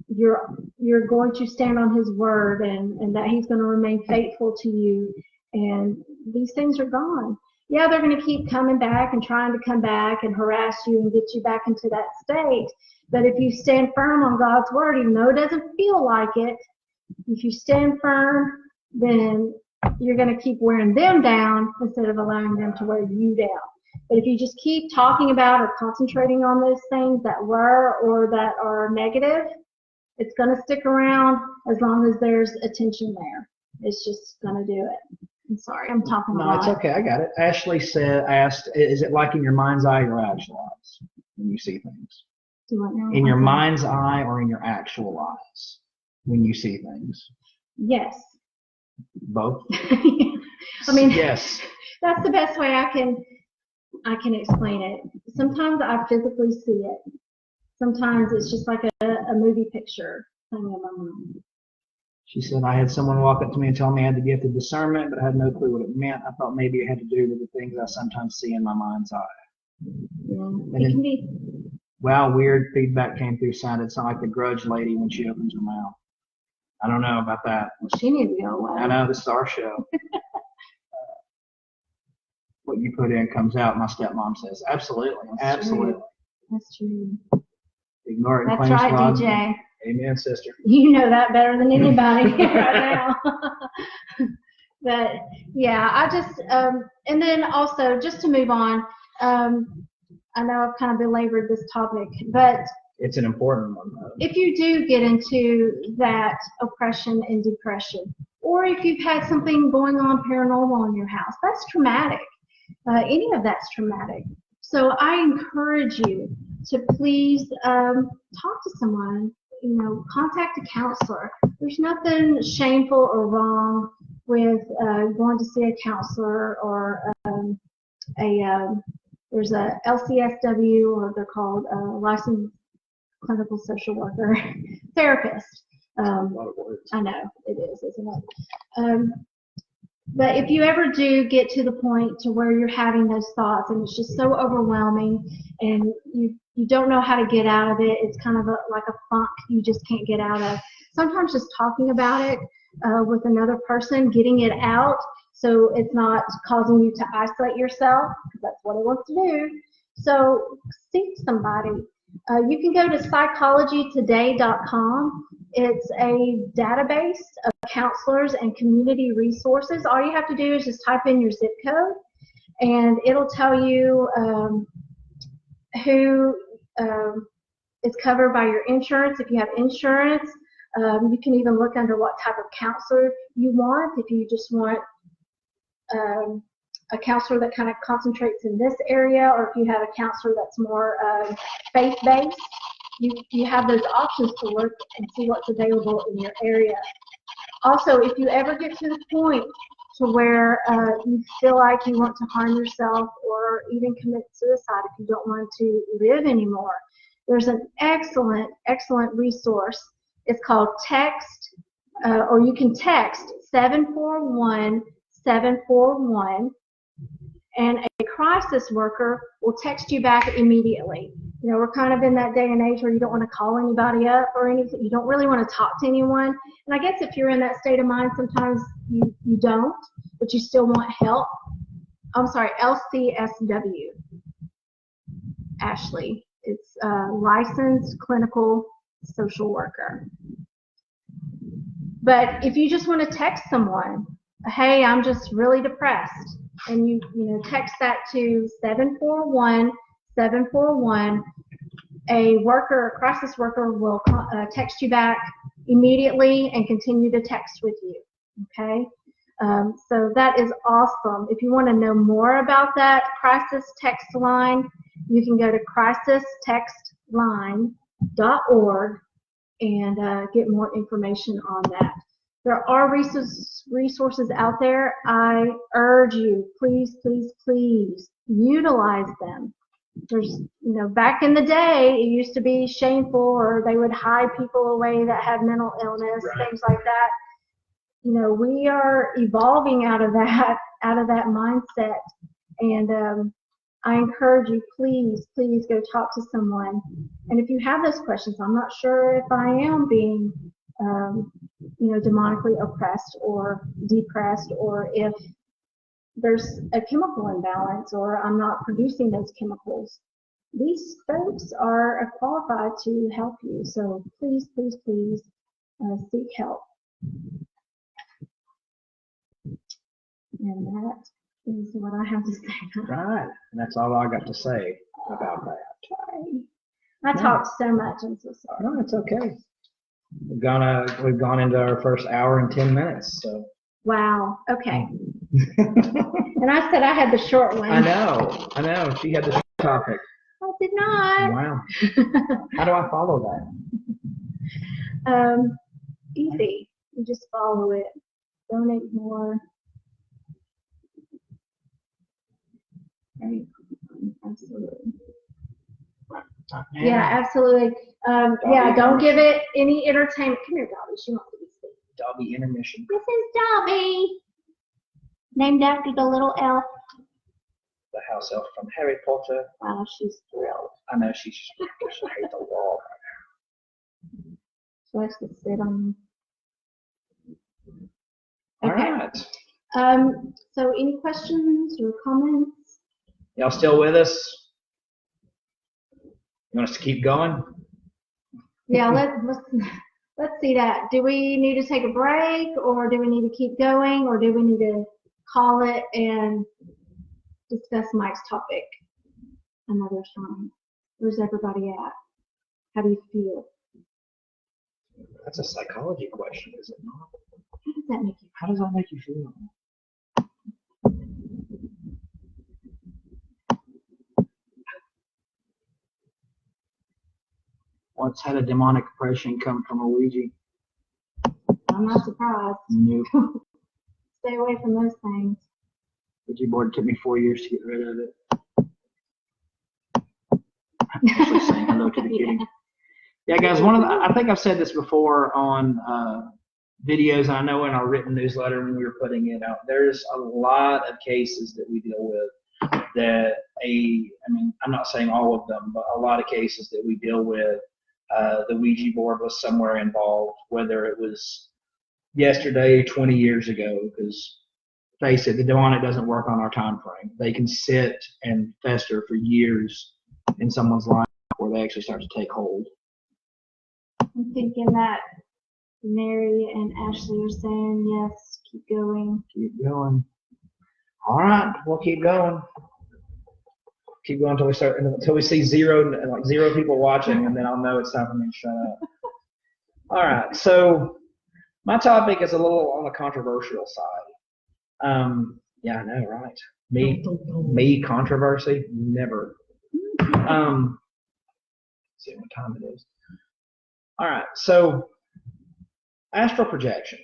you're going to stand on His word, and that He's going to remain faithful to you. And these things are gone. Yeah, they're going to keep coming back and trying to come back and harass you and get you back into that state. But if you stand firm on God's word, even though it doesn't feel like it, if you stand firm, then you're going to keep wearing them down instead of allowing them to wear you down. But if you just keep talking about or concentrating on those things that were or that are negative, it's going to stick around as long as there's attention there. It's just going to do it. I'm sorry, I'm talking a lot. No, it's okay. I got it. Ashley asked, is it like in your mind's eye or your actual eyes when you see things? Do what now? In your mind's eye or in your actual eyes when you see things? Yes. Both? I mean, yes. That's the best way I can explain it. Sometimes I physically see it. Sometimes it's just like a movie picture playing in my mind. She said, I had someone walk up to me and tell me I had the gift of discernment, but I had no clue what it meant. I thought maybe it had to do with the things I sometimes see in my mind's eye. Yeah, And it can be. Wow, weird feedback came through. Sounded like the grudge lady when she opens her mouth. I don't know about that. Well, she needs to go away. I know, this is our show. What you put in comes out, my stepmom says. Absolutely. That's Absolutely. True. That's true. Ignore it. That's right, Log. DJ. Amen, sister. You know that better than anybody right now. But yeah, I just and then also just to move on, I know I've kind of belabored this topic, but it's an important one, though. If you do get into that oppression and depression, or if you've had something going on paranormal in your house, that's traumatic. Any of that's traumatic. So I encourage you to please talk to someone. Contact a counselor. There's nothing shameful or wrong with going to see a counselor or there's a LCSW, or they're called licensed clinical social worker therapist. I know it is, isn't it? But if you ever do get to the point to where you're having those thoughts and it's just so overwhelming and you don't know how to get out of it, it's kind of like a funk you just can't get out of. Sometimes just talking about it with another person, getting it out so it's not causing you to isolate yourself, because that's what it wants to do. So seek somebody. You can go to psychologytoday.com. It's a database of counselors and community resources. All you have to do is just type in your zip code, and it'll tell you who is covered by your insurance. If you have insurance, you can even look under what type of counselor you want. If you just want a counselor that kind of concentrates in this area, or if you have a counselor that's more faith-based, you have those options to look and see what's available in your area. Also, if you ever get to the point to where you feel like you want to harm yourself or even commit suicide if you don't want to live anymore, there's an excellent resource. It's called Text, or you can text 741-741, and a crisis worker will text you back immediately. We're kind of in that day and age where you don't want to call anybody up or anything. You don't really want to talk to anyone. And I guess if you're in that state of mind, sometimes you don't, but you still want help. I'm sorry, LCSW. Ashley. It's licensed clinical social worker. But if you just want to text someone, hey, I'm just really depressed, and you text that to 741-741, a crisis worker will text you back immediately and continue to text with you. Okay, so that is awesome. If you want to know more about that crisis text line, you can go to crisistextline.org and get more information on that. There are resources out there. I urge you, please, please, please utilize them. There's, back in the day, it used to be shameful, or they would hide people away that had mental illness, right, things like that. We are evolving out of that mindset, And I encourage you, please, please go talk to someone. And if you have those questions, I'm not sure if I am being, demonically oppressed or depressed, or if there's a chemical imbalance or I'm not producing those chemicals. These folks are qualified to help you. So please, please, please seek help. And that is what I have to say. Right. And that's all I got to say about that. I talked so much. I'm so sorry. No, it's okay. We've gone into our first hour and 10 minutes. So. Wow. Okay. And I said I had the short one. I know. She had the short topic. I did not. Wow. How do I follow that? Easy. You just follow it. Donate more. Right. Absolutely. Yeah, absolutely. Don't give it any entertainment. Come here, Dobby. She wants to be sweet. Dobby intermission. This is Dobby. Named after the little elf. The house elf from Harry Potter. Wow, she's thrilled. I know she hate the wall right now. She likes to sit on me. Okay. All right. So any questions or comments? Y'all still with us? You want us to keep going? Yeah, let's see that. Do we need to take a break, or do we need to keep going, or do we need to call it and discuss Mike's topic another time? Where's everybody at? How do you feel? That's a psychology question, is it not? How does that make you feel? How does that make you feel? Once had a demonic oppression come from a Ouija. I'm not surprised. Nope. Stay away from those things. Ouija board took me 4 years to get rid of it. I'm actually saying hello to the kitty. Yeah, guys, I think I've said this before on videos, and I know in our written newsletter when we were putting it out, there's a lot of cases that we deal with that I'm not saying all of them, but a lot of cases that we deal with, the Ouija board was somewhere involved, whether it was yesterday, 20 years ago, because face it, the demonic doesn't work on our time frame. They can sit and fester for years in someone's life before they actually start to take hold. I'm thinking that Mary and Ashley are saying, yes, keep going. Keep going. All right, we'll keep going. Keep going until we see zero people watching, and then I'll know it's time for me to shut up. All right, so my topic is a little on the controversial side. Yeah, I know, right? Me, controversy, never. Let's see what time it is. All right, so astral projection.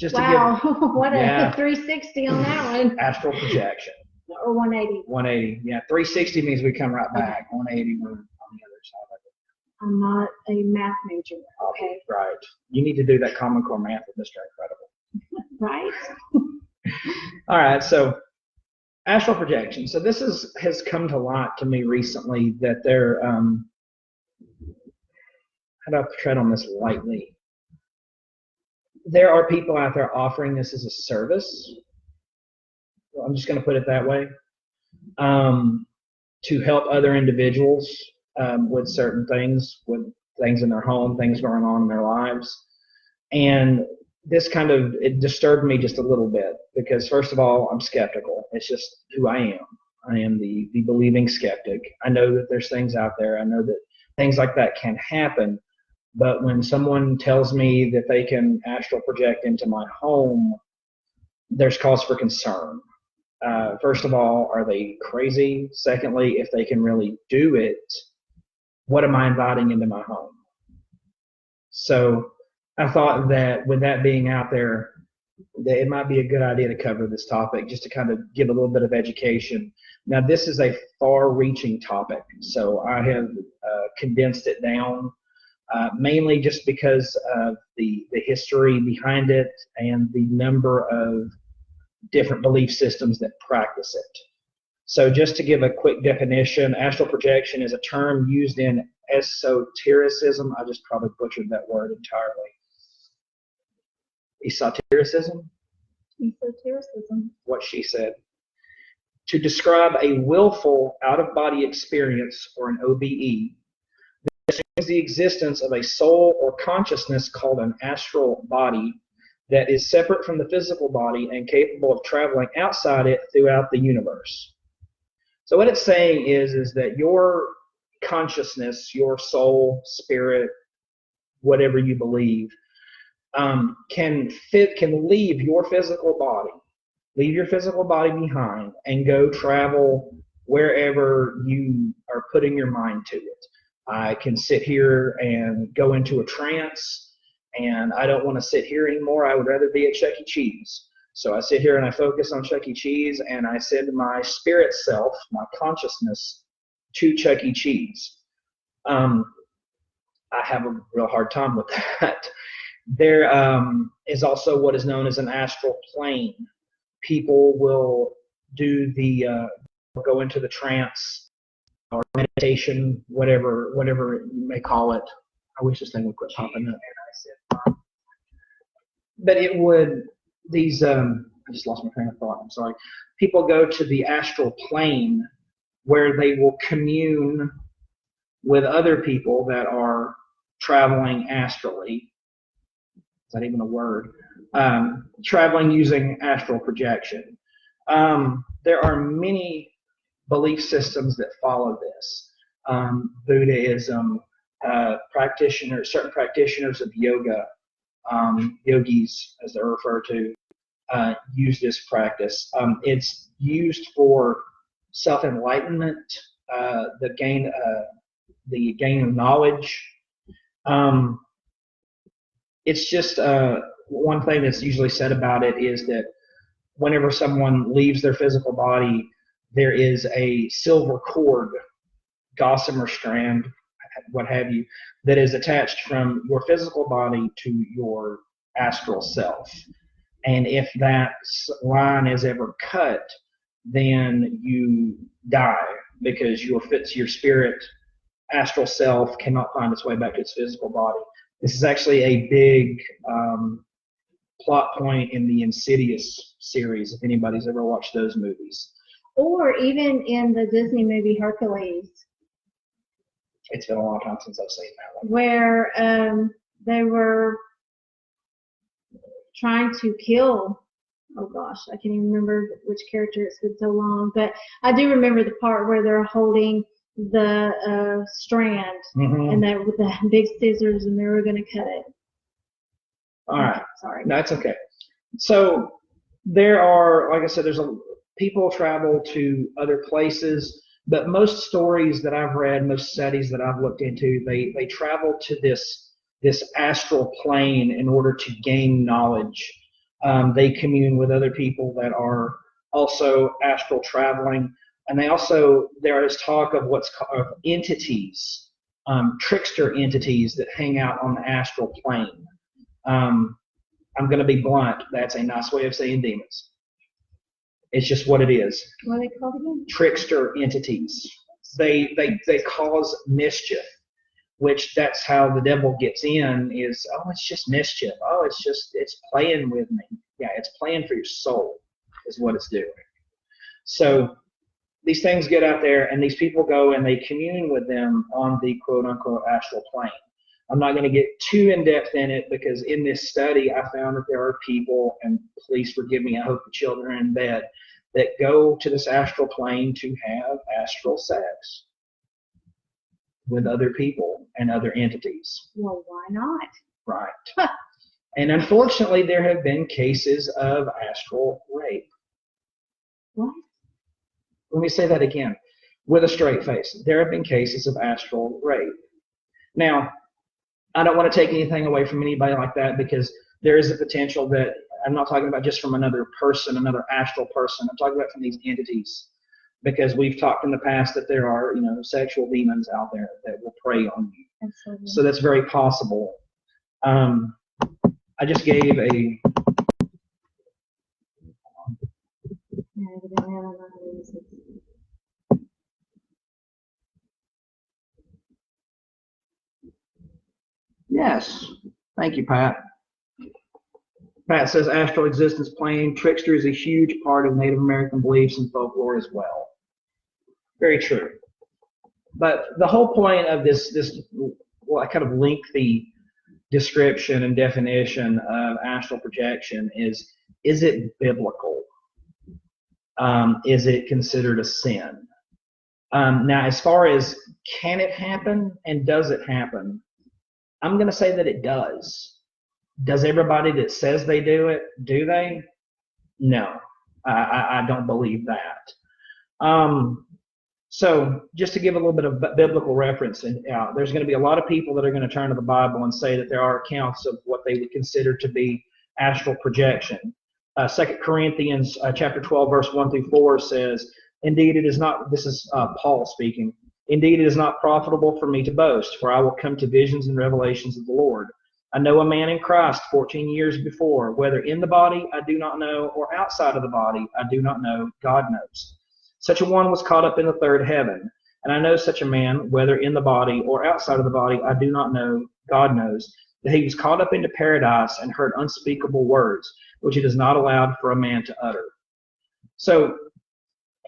What a 360 on that one. Astral projection. Or 180. 180, yeah. 360 means we come right back. 180, we're on the other side of it. I'm not a math major, okay? Right. You need to do that Common Core math with Mr. Incredible. Right. All right, so astral projection. So this has come to light to me recently that there, how do I tread on this lightly? There are people out there offering this as a service. I'm just going to put it that way, to help other individuals with certain things, with things in their home, things going on in their lives. And this it disturbed me just a little bit because, first of all, I'm skeptical. It's just who I am. I am the believing skeptic. I know that there's things out there. I know that things like that can happen. But when someone tells me that they can astral project into my home, there's cause for concern. First of all, are they crazy? Secondly, if they can really do it, what am I inviting into my home? So I thought that with that being out there, that it might be a good idea to cover this topic just to kind of give a little bit of education. Now, this is a far-reaching topic, so I have condensed it down, mainly just because of the history behind it and the number of different belief systems that practice it. So just to give a quick definition, astral projection is a term used in esotericism. I just probably butchered that word entirely. Esotericism? Esotericism. What she said. To describe a willful out-of-body experience, or an OBE, that assumes the existence of a soul or consciousness called an astral body that is separate from the physical body and capable of traveling outside it throughout the universe. So what it's saying is that your consciousness, your soul, spirit, whatever you believe, can leave your physical body behind and go travel wherever you are putting your mind to it. I can sit here and go into a trance, and I don't want to sit here anymore. I would rather be at Chuck E. Cheese. So I sit here and I focus on Chuck E. Cheese, and I send my spirit self, my consciousness, to Chuck E. Cheese. I have a real hard time with that. There is also what is known as an astral plane. People will go into the trance or meditation, whatever you may call it. I wish this thing would quit popping up. But it would, I just lost my train of thought, I'm sorry. People go to the astral plane where they will commune with other people that are traveling astrally. Is that even a word? Traveling using astral projection. There are many belief systems that follow this. Buddhism, certain practitioners of yoga, yogis as they're referred to, use this practice. It's used for self-enlightenment, the gain of knowledge. It's just one thing that's usually said about it is that whenever someone leaves their physical body, there is a silver cord, gossamer strand, what have you, that is attached from your physical body to your astral self. And if that line is ever cut, then you die because your spirit astral self cannot find its way back to its physical body. This is actually a big plot point in the Insidious series, if anybody's ever watched those movies. Or even in the Disney movie Hercules. It's been a long time since I've seen that one. Where they were trying to kill, oh gosh, I can't even remember which character, it's been so long, but I do remember the part where they're holding the strand, and they with the big scissors, and they were going to cut it. All right. Sorry. No, it's okay. So there are, like I said, people travel to other places, but most stories that I've read, most studies that I've looked into, they travel to this astral plane in order to gain knowledge. They commune with other people that are also astral traveling. And there is talk of what's called entities, trickster entities that hang out on the astral plane. I'm going to be blunt. That's a nice way of saying demons. It's just what it is. What are they called again? Trickster entities. They cause mischief, which that's how the devil gets in is, oh, it's just mischief. Oh, it's playing with me. Yeah, it's playing for your soul is what it's doing. So these things get out there, and these people go and they commune with them on the quote-unquote astral plane. I'm not going to get too in-depth in it because in this study I found that there are people, and please forgive me, I hope the children are in bed, that go to this astral plane to have astral sex with other people and other entities. Well, why not? Right. And unfortunately, there have been cases of astral rape. What? Let me say that again with a straight face. There have been cases of astral rape. Now, I don't want to take anything away from anybody like that because there is a potential that I'm not talking about just from another person, another astral person. I'm talking about from these entities because we've talked in the past that there are, sexual demons out there that will prey on you. Absolutely. So that's very possible. I just gave a... Yes. Thank you, Pat. Pat says astral existence plane. Trickster is a huge part of Native American beliefs and folklore as well. Very true. But the whole point of this kind of lengthy description and definition of astral projection is it biblical? Is it considered a sin? Now, as far as can it happen and does it happen, I'm going to say that it does. Does everybody that says they do it, do they? No, I don't believe that. So just to give a little bit of biblical reference, and there's going to be a lot of people that are going to turn to the Bible and say that there are accounts of what they would consider to be astral projection. 2 Corinthians chapter 12, verse 1 through 4 says, "Indeed it is not," this is Paul speaking, "Indeed it is not profitable for me to boast, for I will come to visions and revelations of the Lord. I know a man in Christ 14 years before, whether in the body I do not know, or outside of the body I do not know, God knows. Such a one was caught up in the third heaven. And I know such a man, whether in the body or outside of the body, I do not know, God knows, that he was caught up into paradise and heard unspeakable words, which it is not allowed for a man to utter." So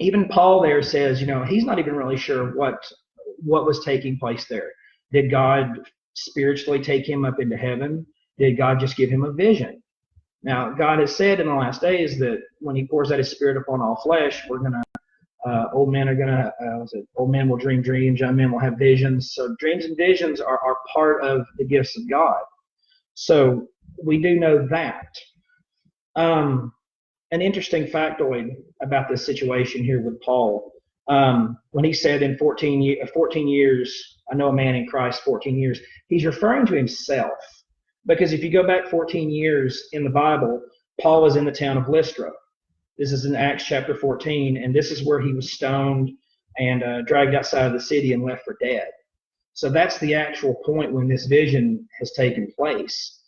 even Paul there says, he's not even really sure what was taking place there. Did God spiritually take him up into heaven? Did God just give him a vision? Now, God has said in the last days that when he pours out his spirit upon all flesh, we're going to old men will dream dreams, young men will have visions. So dreams and visions are part of the gifts of God. So we do know that. An interesting factoid about this situation here with Paul, when he said in 14 years, I know a man in Christ 14 years, he's referring to himself. Because if you go back 14 years in the Bible, Paul was in the town of Lystra. This is in Acts chapter 14, and this is where he was stoned and dragged outside of the city and left for dead. So that's the actual point when this vision has taken place.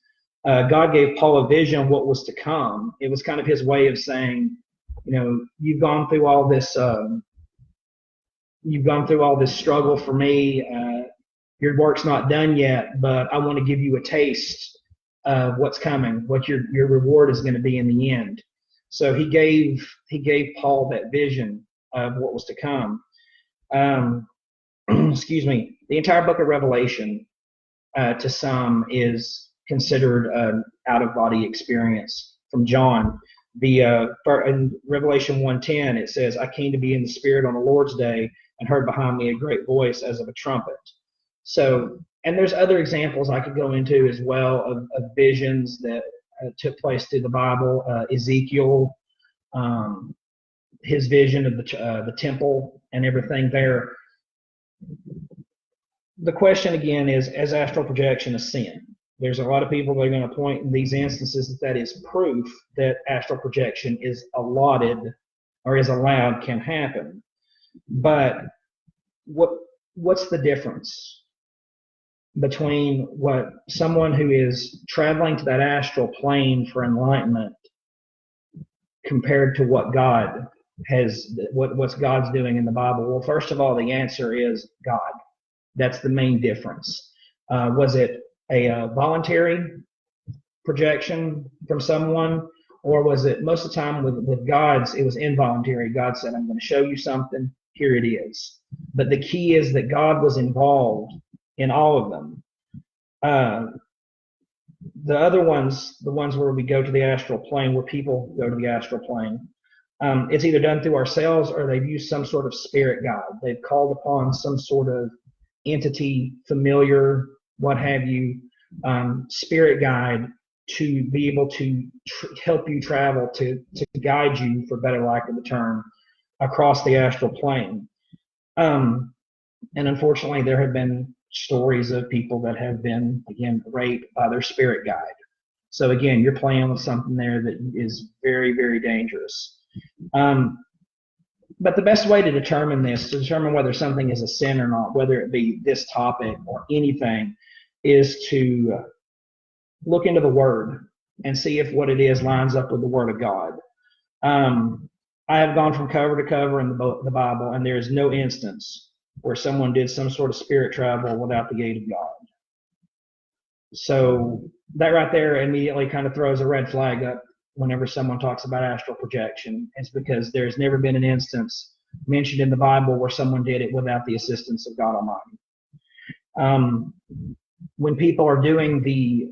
God gave Paul a vision of what was to come. It was kind of his way of saying, you've gone through all this struggle for me. Your work's not done yet, but I want to give you a taste of what's coming, what your reward is going to be in the end. So he gave Paul that vision of what was to come. Excuse me. The entire book of Revelation, to some, is considered an out-of-body experience from John. In Revelation 1:10, it says, "I came to be in the Spirit on the Lord's day, and heard behind me a great voice as of a trumpet." So, and there's other examples I could go into as well of visions that took place through the Bible. Ezekiel, his vision of the temple and everything there. The question again is astral projection a sin? There's a lot of people that are going to point in these instances that is proof that astral projection is allotted or is allowed, can happen. But what's the difference between what someone who is traveling to that astral plane for enlightenment compared to what God what's God's doing in the Bible? Well, first of all, the answer is God. That's the main difference. Was it a voluntary projection from someone, or was it, most of the time with God's, it was involuntary? God said, "I'm going to show you something, here it is." But the key is that God was involved in all of them. The other ones, the ones where we go to the astral plane, where people go to the astral plane, it's either done through ourselves or they've used some sort of spirit guide. They've called upon some sort of entity, familiar, what have you, spirit guide to be able to help you travel, to guide you, for better lack of the term, across the astral plane. And unfortunately, there have been stories of people that have been, again, raped by their spirit guide. So again, you're playing with something there that is very, very dangerous. But the best way to determine this, to determine whether something is a sin or not, whether it be this topic or anything, is to look into the Word and see if what it is lines up with the Word of God. I have gone from cover to cover in the Bible, and there is no instance where someone did some sort of spirit travel without the aid of God. So that right there immediately kind of throws a red flag up whenever someone talks about astral projection. It's because there's never been an instance mentioned in the Bible where someone did it without the assistance of God Almighty. When people are doing the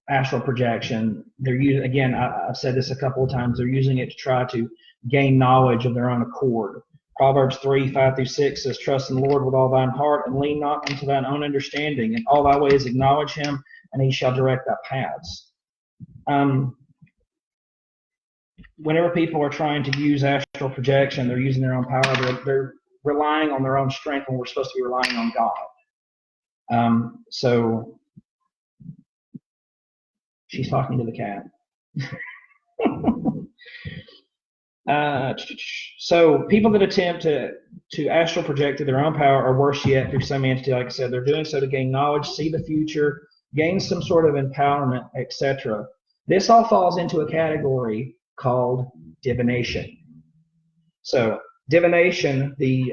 astral projection, they're using, again, I've said this a couple of times, they're using it to try to gain knowledge of their own accord. Proverbs 3:5-6 says, trust in the Lord with all thine heart, and lean not unto thine own understanding. In all thy ways acknowledge him, and he shall direct thy paths. Whenever people are trying to use astral projection, they're using their own power. They're relying on their own strength when we're supposed to be relying on God. So she's talking to the cat. So people that attempt to astral project to their own power, or worse yet, through some entity, like I said, they're doing so to gain knowledge, see the future, gain some sort of empowerment, etc. This all falls into a category called divination. So divination, the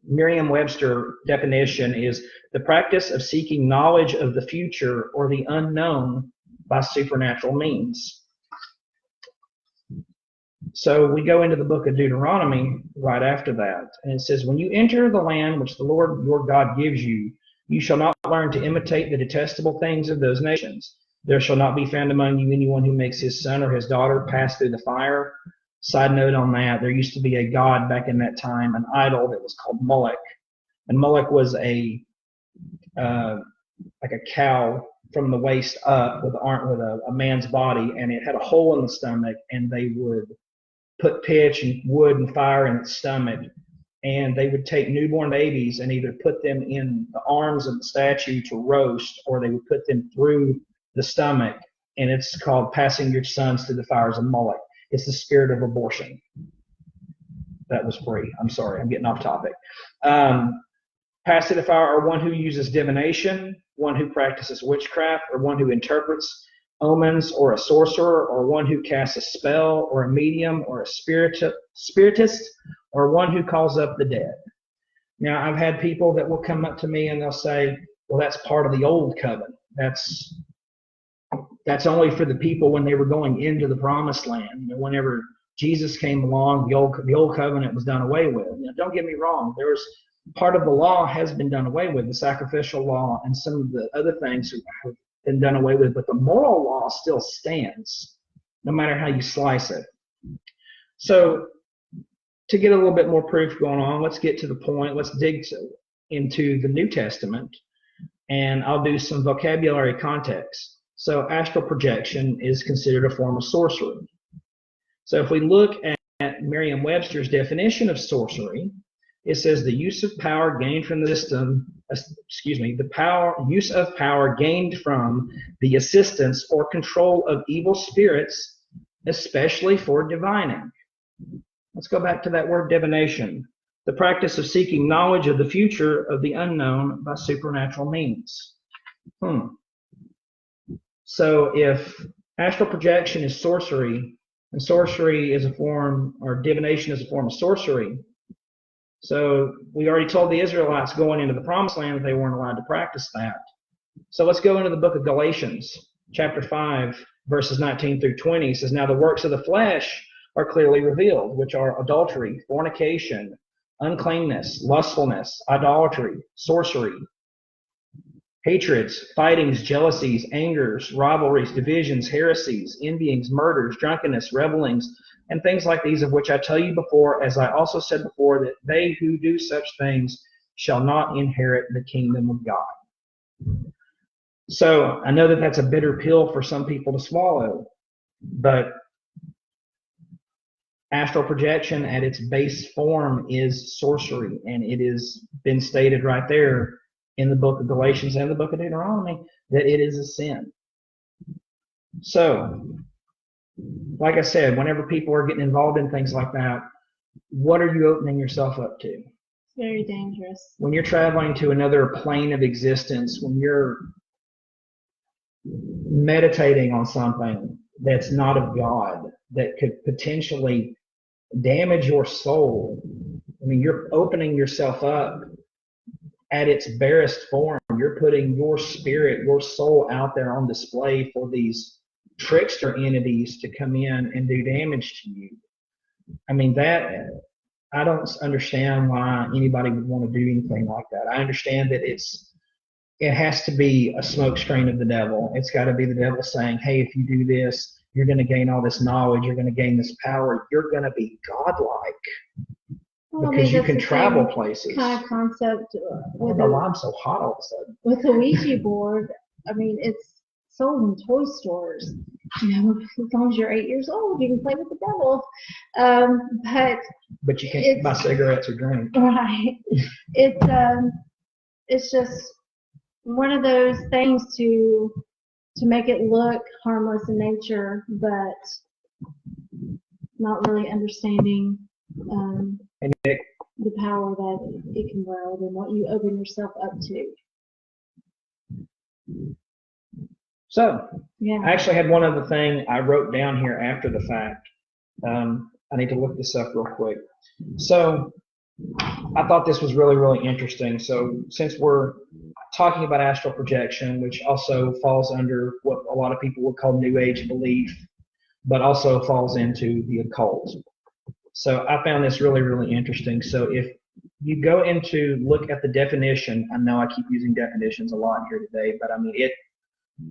Merriam-Webster definition is the practice of seeking knowledge of the future or the unknown by supernatural means. So we go into the book of Deuteronomy right after that, and it says, when you enter the land which the Lord your God gives you, you shall not learn to imitate the detestable things of those nations. There shall not be found among you anyone who makes his son or his daughter pass through the fire. Side note on that, there used to be a god back in that time, an idol that was called Moloch. And Moloch was like a cow from the waist up with a man's body, and it had a hole in the stomach, and they would put pitch and wood and fire in its stomach, and they would take newborn babies and either put them in the arms of the statue to roast, or they would put them through the stomach, and it's called passing your sons through the fires of Moloch. It's the spirit of abortion. That was free. I'm sorry, I'm getting off topic. Pass through the fire, or one who uses divination, one who practices witchcraft, or one who interprets omens, or a sorcerer, or one who casts a spell, or a medium, or a spiritist, or one who calls up the dead. Now, I've had people that will come up to me and they'll say, well, that's part of the old covenant. That's only for the people when they were going into the promised land. You know, whenever Jesus came along, the old covenant was done away with. You know, don't get me wrong. There's part of the law has been done away with, the sacrificial law and some of the other things have been done away with, but the moral law still stands, no matter how you slice it. So to get a little bit more proof going on, let's get to the point. Let's dig into the New Testament, and I'll do some vocabulary context. So astral projection is considered a form of sorcery. So if we look at Merriam-Webster's definition of sorcery, it says the use of power gained from the system, use of power gained from the assistance or control of evil spirits, especially for divining. Let's go back to that word divination. The practice of seeking knowledge of the future of the unknown by supernatural means. So if astral projection is sorcery, and sorcery is a form, or divination is a form of sorcery, so we already told the Israelites going into the promised land that they weren't allowed to practice that. So let's go into the book of Galatians, chapter 5, verses 19-20. It says, now the works of the flesh are clearly revealed, which are adultery, fornication, uncleanness, lustfulness, idolatry, sorcery, hatreds, fightings, jealousies, angers, rivalries, divisions, heresies, envyings, murders, drunkenness, revelings, and things like these, of which I tell you before, as I also said before, that they who do such things shall not inherit the kingdom of God. So I know that that's a bitter pill for some people to swallow, but astral projection at its base form is sorcery, and it has been stated right there in the book of Galatians and the book of Deuteronomy that it is a sin. So, like I said, whenever people are getting involved in things like that, what are you opening yourself up to? It's very dangerous. When you're traveling to another plane of existence, when you're meditating on something that's not of God, that could potentially damage your soul, I mean, you're opening yourself up at its barest form and you're putting your spirit, your soul out there on display for these trickster entities to come in and do damage to you. I mean, that, I don't understand why anybody would want to do anything like that. I understand that it has to be a smoke screen of the devil. It's got to be the devil saying, hey, if you do this, you're going to gain all this knowledge, you're going to gain this power, you're going to be godlike. Well, Because you that's can the travel same places. kind of concept I don't know why I'm so hot all of a sudden. with the Ouija board. I mean, it's sold in toy stores. You know, as long as you're 8 years old, you can play with the devil. But you can't buy cigarettes or drink. Right. It's just one of those things to make it look harmless in nature, but not really understanding And Nick, the power that it can wield and what you open yourself up to. so Yeah. I actually had one other thing I wrote down here after the fact. I need to look this up real quick. So I thought this was really, really interesting. So since we're talking about astral projection, which also falls under what a lot of people would call New Age belief, but also falls into the occult. So I found this really, really interesting. So if you go into look at the definition, I know I keep using definitions a lot here today, but I mean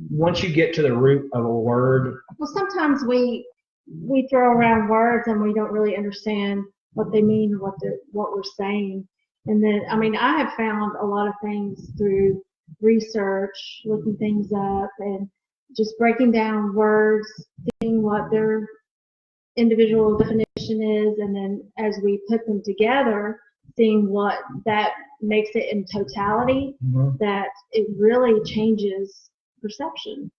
once you get to the root of a word. Well, sometimes we throw around words and we don't really understand what they mean or what we're saying. And then, I mean, I have found a lot of things through research, looking things up, and just breaking down words, seeing what their individual definition is, and then as we put them together, seeing what that makes it in totality, that it really changes perception.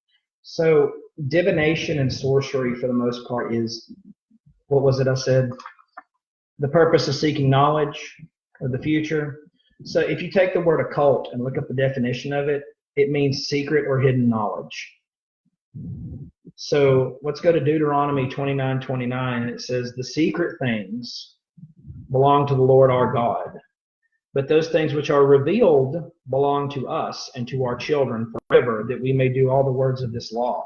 So divination and sorcery, for the most part, is, what was it I said? The purpose of seeking knowledge of the future. So if you take the word occult and look up the definition of it, it means secret or hidden knowledge. So let's go to Deuteronomy 29:29, and it says, the secret things belong to the Lord our God, but those things which are revealed belong to us and to our children forever, that we may do all the words of this law.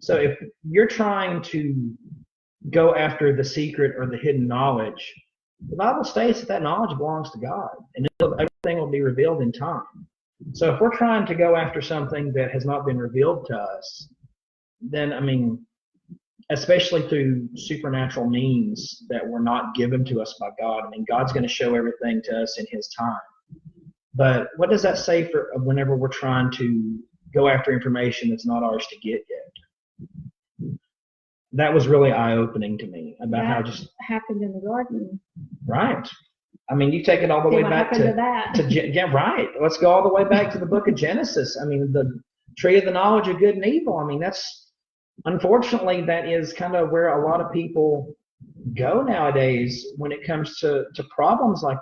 So if you're trying to go after the secret or the hidden knowledge, the Bible states that knowledge belongs to God, and everything will be revealed in time. So if we're trying to go after something that has not been revealed to us, then, I mean, especially through supernatural means that were not given to us by God, I mean, God's going to show everything to us in His time. But what does that say for whenever we're trying to go after information that's not ours to get yet? That was really eye-opening to me about that how just happened in the garden. Right. I mean, you take it all the way back to that. Yeah, right. Let's go all the way back to the book of Genesis. I mean, the tree of the knowledge of good and evil. I mean, unfortunately, that is kind of where a lot of people go nowadays when it comes to problems like,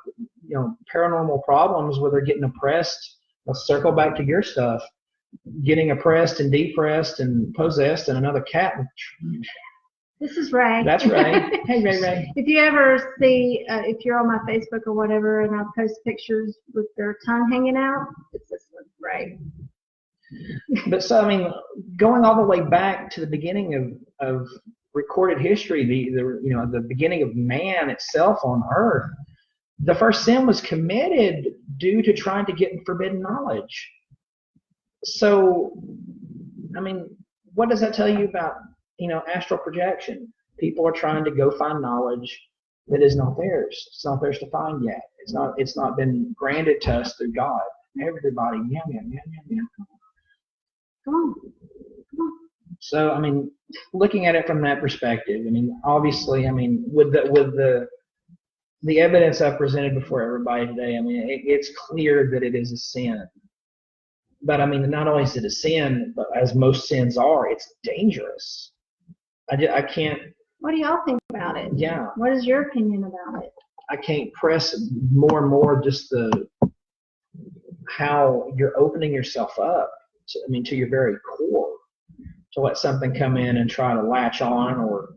you know, paranormal problems where they're getting oppressed. Let's circle back to your stuff. Getting oppressed and depressed and possessed, and another cat. This is Ray. That's Ray. Hey, Ray. If you ever see, if you're on my Facebook or whatever, and I'll post pictures with their tongue hanging out, it's this one, Ray. But so, I mean, going all the way back to the beginning of recorded history, the beginning of man itself on Earth, the first sin was committed due to trying to get forbidden knowledge. So, I mean, what does that tell you about, astral projection? People are trying to go find knowledge that is not theirs. It's not theirs to find yet. It's not been granted to us through God. Everybody, yeah. Come on. So, I mean, looking at it from that perspective, I mean, obviously, I mean, with the evidence I've presented before everybody today, I mean, it's clear that it is a sin. But I mean, not only is it a sin, but as most sins are, it's dangerous. I can't. What do y'all think about it? Yeah. What is your opinion about it? I can't press more and more just how you're opening yourself up to your very core, to let something come in and try to latch on or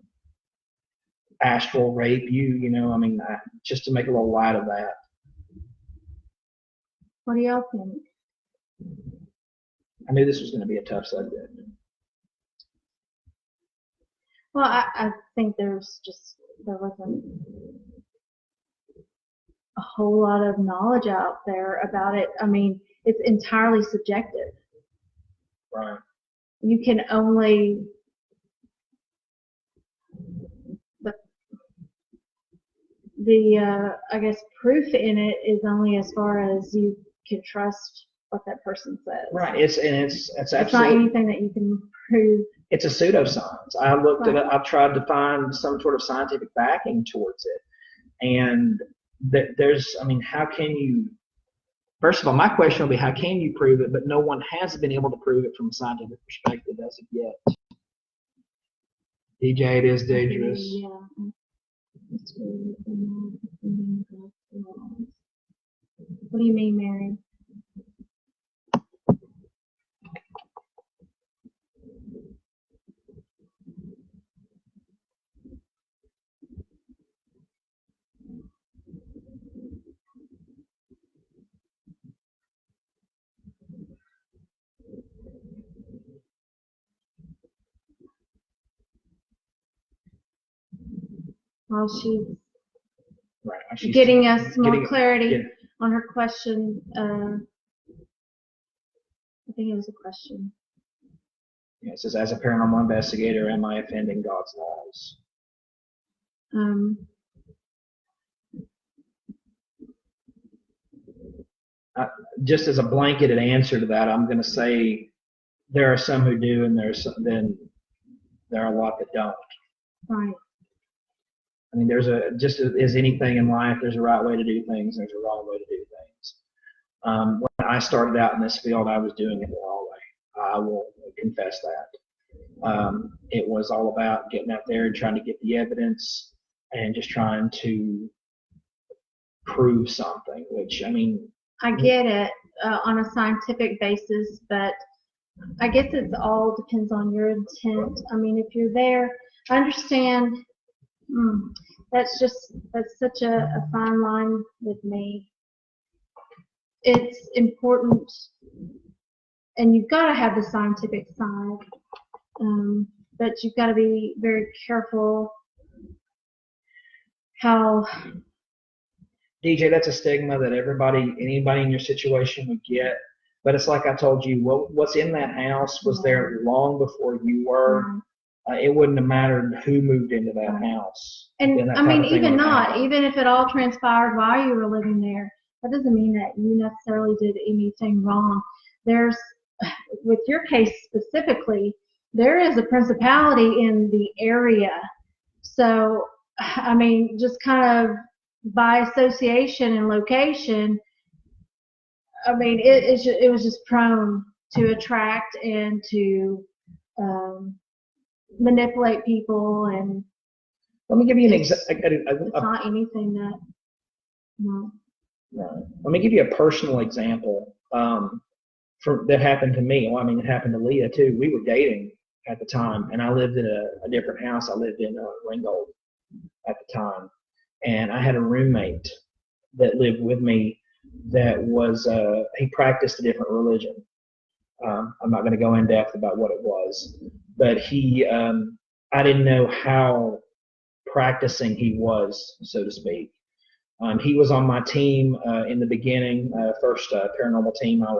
astral rape you, just to make a little light of that. What do y'all think? I knew this was going to be a tough subject. Well, I think there wasn't a whole lot of knowledge out there about it. I mean, it's entirely subjective. Right. You can only, I guess, proof in it is only as far as you can trust what that person says. Right. It's absolutely. It's not anything that you can prove. It's a pseudoscience. I looked at it. I've tried to find some sort of scientific backing towards it, and I mean, how can you? First of all, my question will be, how can you prove it? But no one has been able to prove it from a scientific perspective as of yet. DJ, it is dangerous. Yeah. What do you mean, Mary? While she's getting us more clarity on her question, I think it was a question. Yeah, it says, as a paranormal investigator, am I offending God's laws? Just as a blanketed answer to that, I'm going to say there are some who do, and then there are a lot that don't. Right. I mean, just as anything in life, there's a right way to do things, there's a wrong way to do things. When I started out in this field, I was doing it the wrong way. I will confess that. It was all about getting out there and trying to get the evidence and just trying to prove something, which, I mean, I get it on a scientific basis, but I guess it all depends on your intent. I mean, if you're there, I understand. That's such a fine line with me. It's important, and you've got to have the scientific side, but you've got to be very careful how. DJ, that's a stigma that anybody in your situation would get. But it's like I told you, what's in that house was there long before you were. It wouldn't have mattered who moved into that house. And I mean, even if it all transpired while you were living there, that doesn't mean that you necessarily did anything wrong. With your case specifically, there is a principality in the area. So, I mean, just kind of by association and location, I mean, it was just prone to attract and to manipulate people. And let me give you an example. It's not anything that. No. Let me give you a personal example that happened to me. Well, I mean, it happened to Leah too. We were dating at the time, and I lived in a different house. I lived in Ringgold at the time, and I had a roommate that lived with me that was he practiced a different religion. I'm not going to go in depth about what it was, but I didn't know how practicing he was, so to speak. He was on my team in the beginning, first paranormal team I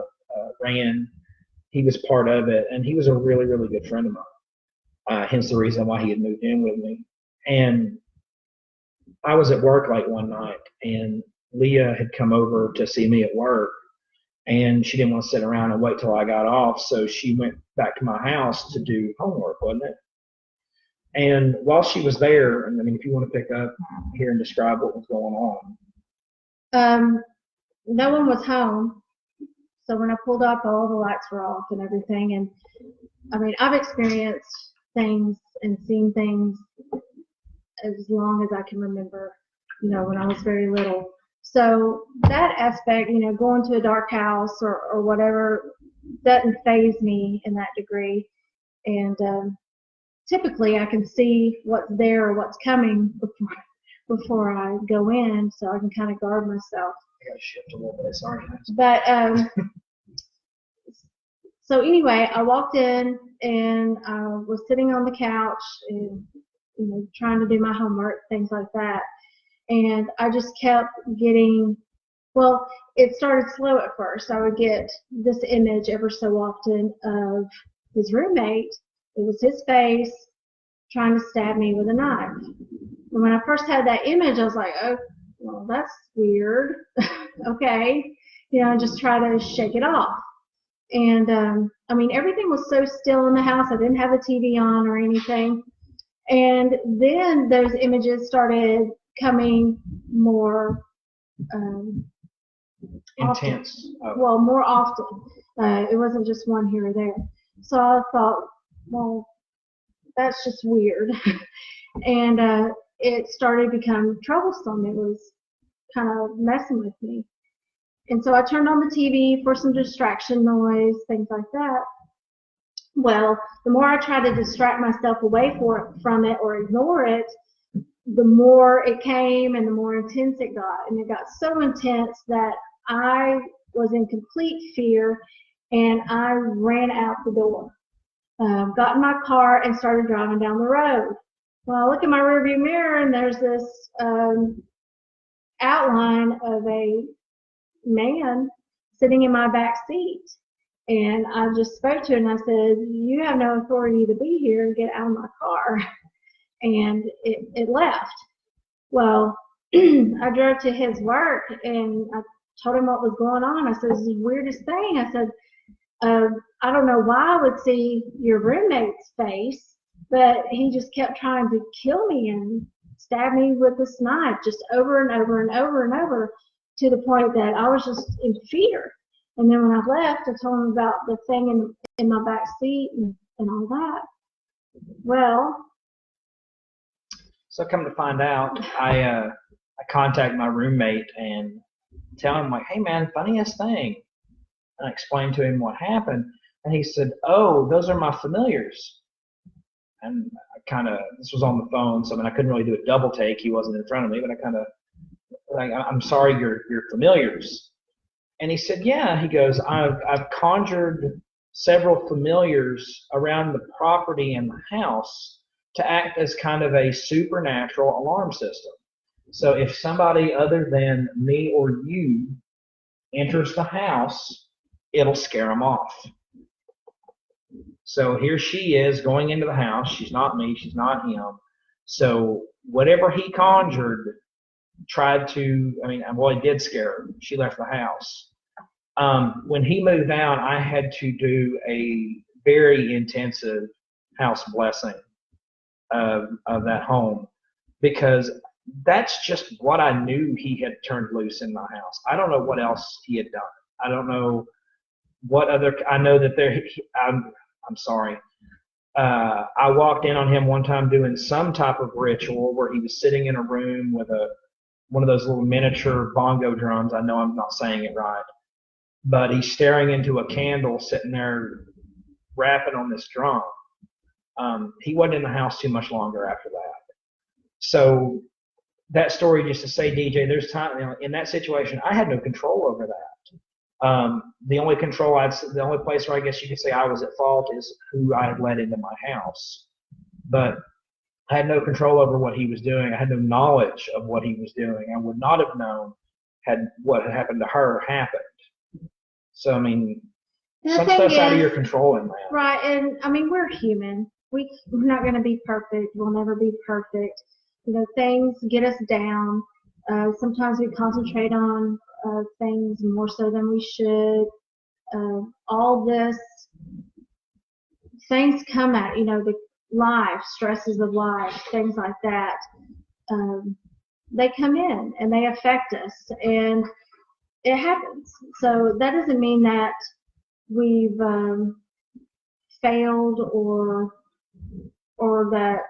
ran. He was part of it, and he was a really, really good friend of mine, hence the reason why he had moved in with me. And I was at work like one night, and Leah had come over to see me at work, and she didn't want to sit around and wait till I got off, so she went back to my house to do homework, wasn't it? And while she was there, and I mean, if you want to pick up here and describe what was going on. No one was home, so when I pulled up, all the lights were off and everything. And I mean, I've experienced things and seen things as long as I can remember, when I was very little. So that aspect, going to a dark house or whatever, doesn't faze me in that degree. And typically I can see what's there or what's coming before I go in, so I can kind of guard myself. I got to shift a little bit, sorry. But So anyway, I walked in and I was sitting on the couch and trying to do my homework, things like that. And I just kept getting, well, it started slow at first. I would get this image ever so often of his roommate. It was his face trying to stab me with a knife. And when I first had that image, I was like, oh, well, that's weird. Okay. Just try to shake it off. And everything was so still in the house. I didn't have a TV on or anything. And then those images started coming more intense. Oh. Well, more often. It wasn't just one here or there. So I thought, well, that's just weird. And it started to become troublesome. It was kind of messing with me. And so I turned on the TV for some distraction noise, things like that. Well, the more I tried to distract myself away from it or ignore it, the more it came and the more intense it got. And it got so intense that I was in complete fear and I ran out the door. Got in my car and started driving down the road. Well, I look in my rearview mirror and there's this outline of a man sitting in my back seat. And I just spoke to him and I said, you have no authority to be here, get out of my car. And it left. Well, I drove to his work and I told him what was going on. I said, this is the weirdest thing. I said, I don't know why I would see your roommate's face, but he just kept trying to kill me and stab me with this knife just over and over and over and over, to the point that I was just in fear. And then when I left, I told him about the thing in my back seat and all that. Well, so come to find out, I contact my roommate and tell him, like, hey man, funniest thing. And I explained to him what happened, and he said, oh, those are my familiars. And this was on the phone, so I couldn't really do a double take. He wasn't in front of me, but I'm sorry, your familiars. And he said, yeah. He goes, I've conjured several familiars around the property and the house to act as kind of a supernatural alarm system. So if somebody other than me or you enters the house, it'll scare them off. So here she is going into the house. She's not me. She's not him. So whatever he conjured it did scare her. She left the house. When he moved out, I had to do a very intensive house blessing of that home, because that's just what I knew he had turned loose in my house. I don't know what else he had done. I don't know what other. I know that I'm sorry. I walked in on him one time doing some type of ritual where he was sitting in a room with one of those little miniature bongo drums. I know I'm not saying it right, but he's staring into a candle, sitting there rapping on this drum. He wasn't in the house too much longer after that. So that story, just to say, DJ, there's time in that situation, I had no control over that. The only place where I guess you could say I was at fault is who I had let into my house. But I had no control over what he was doing. I had no knowledge of what he was doing. I would not have known had what had happened to her happened. So, some stuff's out of your control in that. Right, and we're human. We're not going to be perfect. We'll never be perfect. Things get us down. Sometimes we concentrate on things more so than we should. All this, things come at, the life, stresses of life, things like that. They come in and they affect us, and it happens. So that doesn't mean that we've failed or that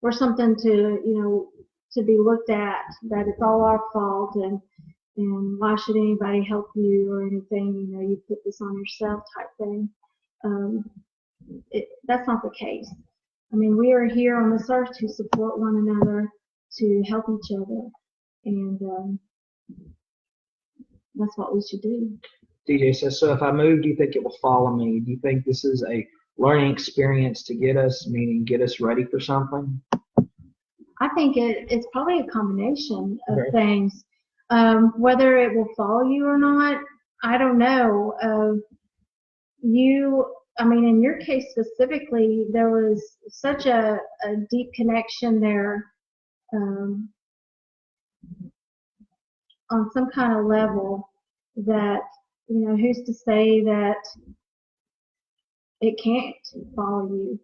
we're something to be looked at, that it's all our fault and why should anybody help you or anything, you put this on yourself type thing. That's not the case. We are here on this earth to support one another, to help each other, and that's what we should do. DJ says, so if I move, do you think it will follow me? Do you think this is a learning experience to get us, meaning get us ready for something? I think it's probably a combination of Okay. things. Whether it will follow you or not, I don't know. In your case specifically, there was such a deep connection there on some kind of level that, who's to say that it can't follow you?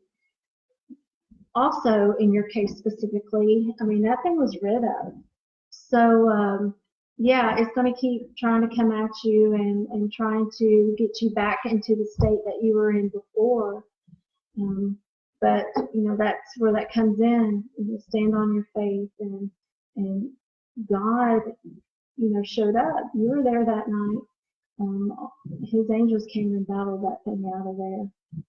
Also, in your case specifically, that thing was rid of. So, it's going to keep trying to come at you and trying to get you back into the state that you were in before. But that's where that comes in. Stand on your faith, and God, showed up. You were there that night. His angels came and battled that thing out of there.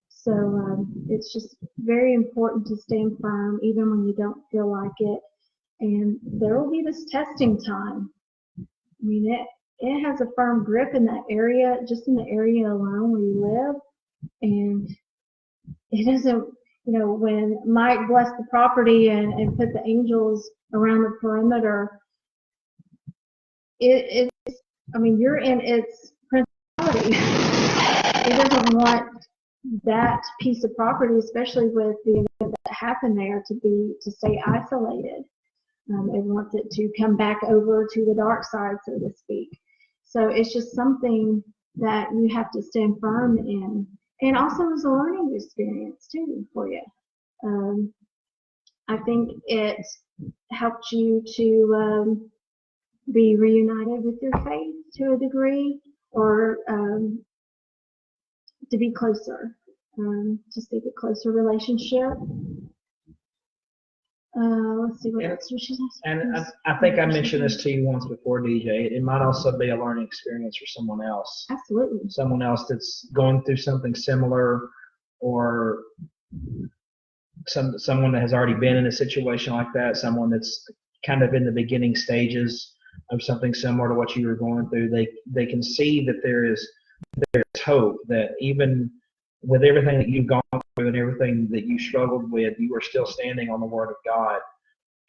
So it's just very important to stand firm even when you don't feel like it. And there will be this testing time. It has a firm grip in that area, just in the area alone where you live. And it doesn't, when Mike blessed the property and put the angels around the perimeter, you're in its principality. It doesn't want that piece of property, especially with the event that happened there, to stay isolated. It wants it to come back over to the dark side, so to speak. So it's just something that you have to stand firm in. And also as a learning experience too for you. I think it helped you to be reunited with your faith to a degree, or to be closer, to seek a closer relationship. Let's see what else she says. And I think I mentioned this to you once before, DJ. It might also be a learning experience for someone else. Absolutely. Someone else that's going through something similar, or someone that has already been in a situation like that, someone that's kind of in the beginning stages of something similar to what you were going through. They can see that there's hope, that even with everything that you've gone through and everything that you struggled with, you are still standing on the Word of God,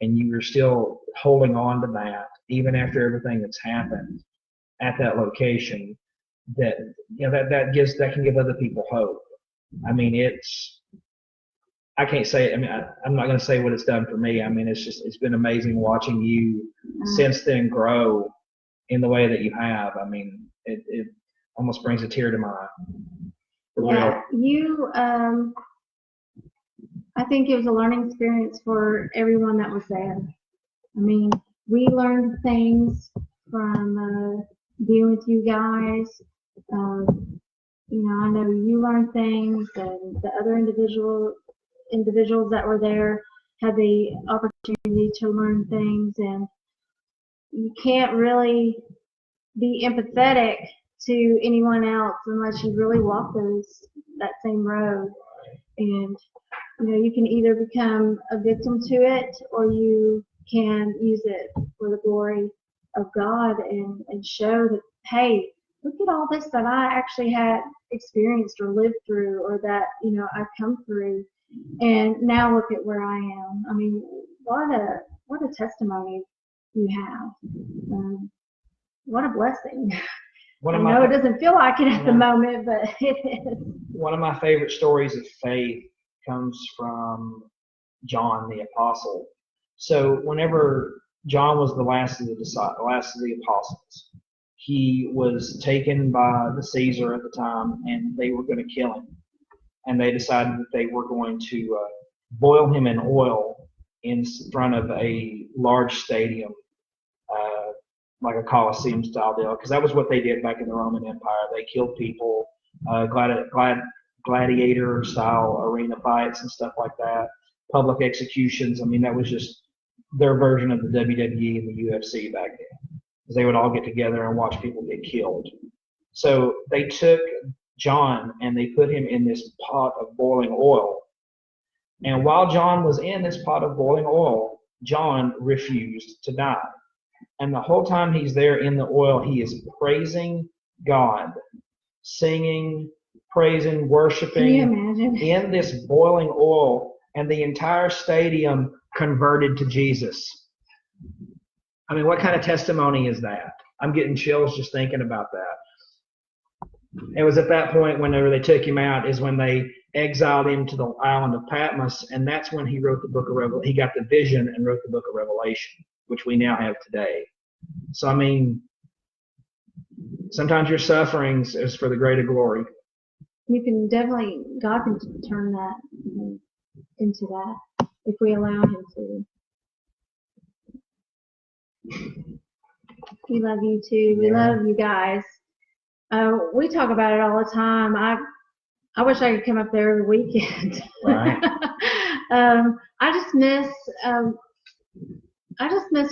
and you are still holding on to that, even after everything that's happened at that location. That that can give other people hope. I can't say. I'm not going to say what it's done for me. It's been amazing watching you since then grow in the way that you have. It almost brings a tear to my eye. Yeah, I think it was a learning experience for everyone that was there. We learned things from being with you guys. I know you learned things, and the other individuals that were there had the opportunity to learn things, and you can't really be empathetic to anyone else unless you really walk that same road. And you can either become a victim to it, or you can use it for the glory of God and show that, hey, look at all this that I actually had experienced or lived through, or that I've come through, and now look at where I am. What a testimony you have. What a blessing. I know it doesn't feel like it at the moment, but it is. One of my favorite stories of faith comes from John the Apostle. So whenever John was the last of the apostles, he was taken by the Caesar at the time, and they were going to kill him. And they decided that they were going to boil him in oil in front of a large stadium, like a Colosseum style deal, because that was what they did back in the Roman Empire. They killed people, gladiator style arena fights and stuff like that, public executions. That was just their version of the WWE and the UFC back then, because they would all get together and watch people get killed. So they took John and they put him in this pot of boiling oil. And while John was in this pot of boiling oil, John refused to die. And the whole time he's there in the oil, he is praising God, singing, praising, Can you worshiping imagine? in this boiling oil, and the entire stadium converted to Jesus. I mean, what kind of testimony is that? I'm getting chills just thinking about that. It was at that point, whenever they took him out, is when they exiled him to the island of Patmos, and that's when he wrote the book of Revelation. He got the vision and wrote the book of Revelation, which we now have today. So, I mean, sometimes your sufferings is for the greater glory. You can definitely, God can turn that into that if we allow Him to. We love you too. We love you guys. We talk about it all the time. I wish I could come up there every weekend. Right. I just miss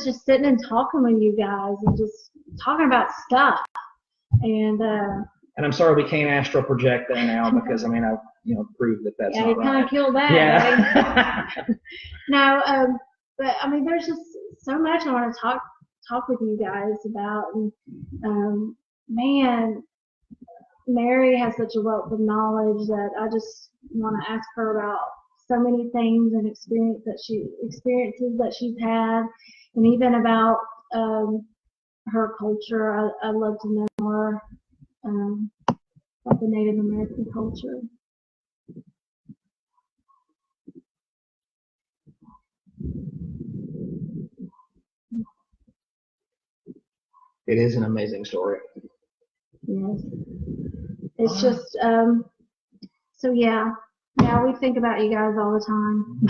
just sitting and talking with you guys and just talking about stuff. And I'm sorry we can't astral project that now, because I mean I've proved that that's not you right. kind of killed that. Yeah. No, but I mean there's just so much I want to talk with you guys about. And man, Mary has such a wealth of knowledge that I just want to ask her about so many things and experiences that she's had, and even about her culture. I'd love to know more about the Native American culture. It is an amazing story. Yes. It's just, so yeah, we think about you guys all the time.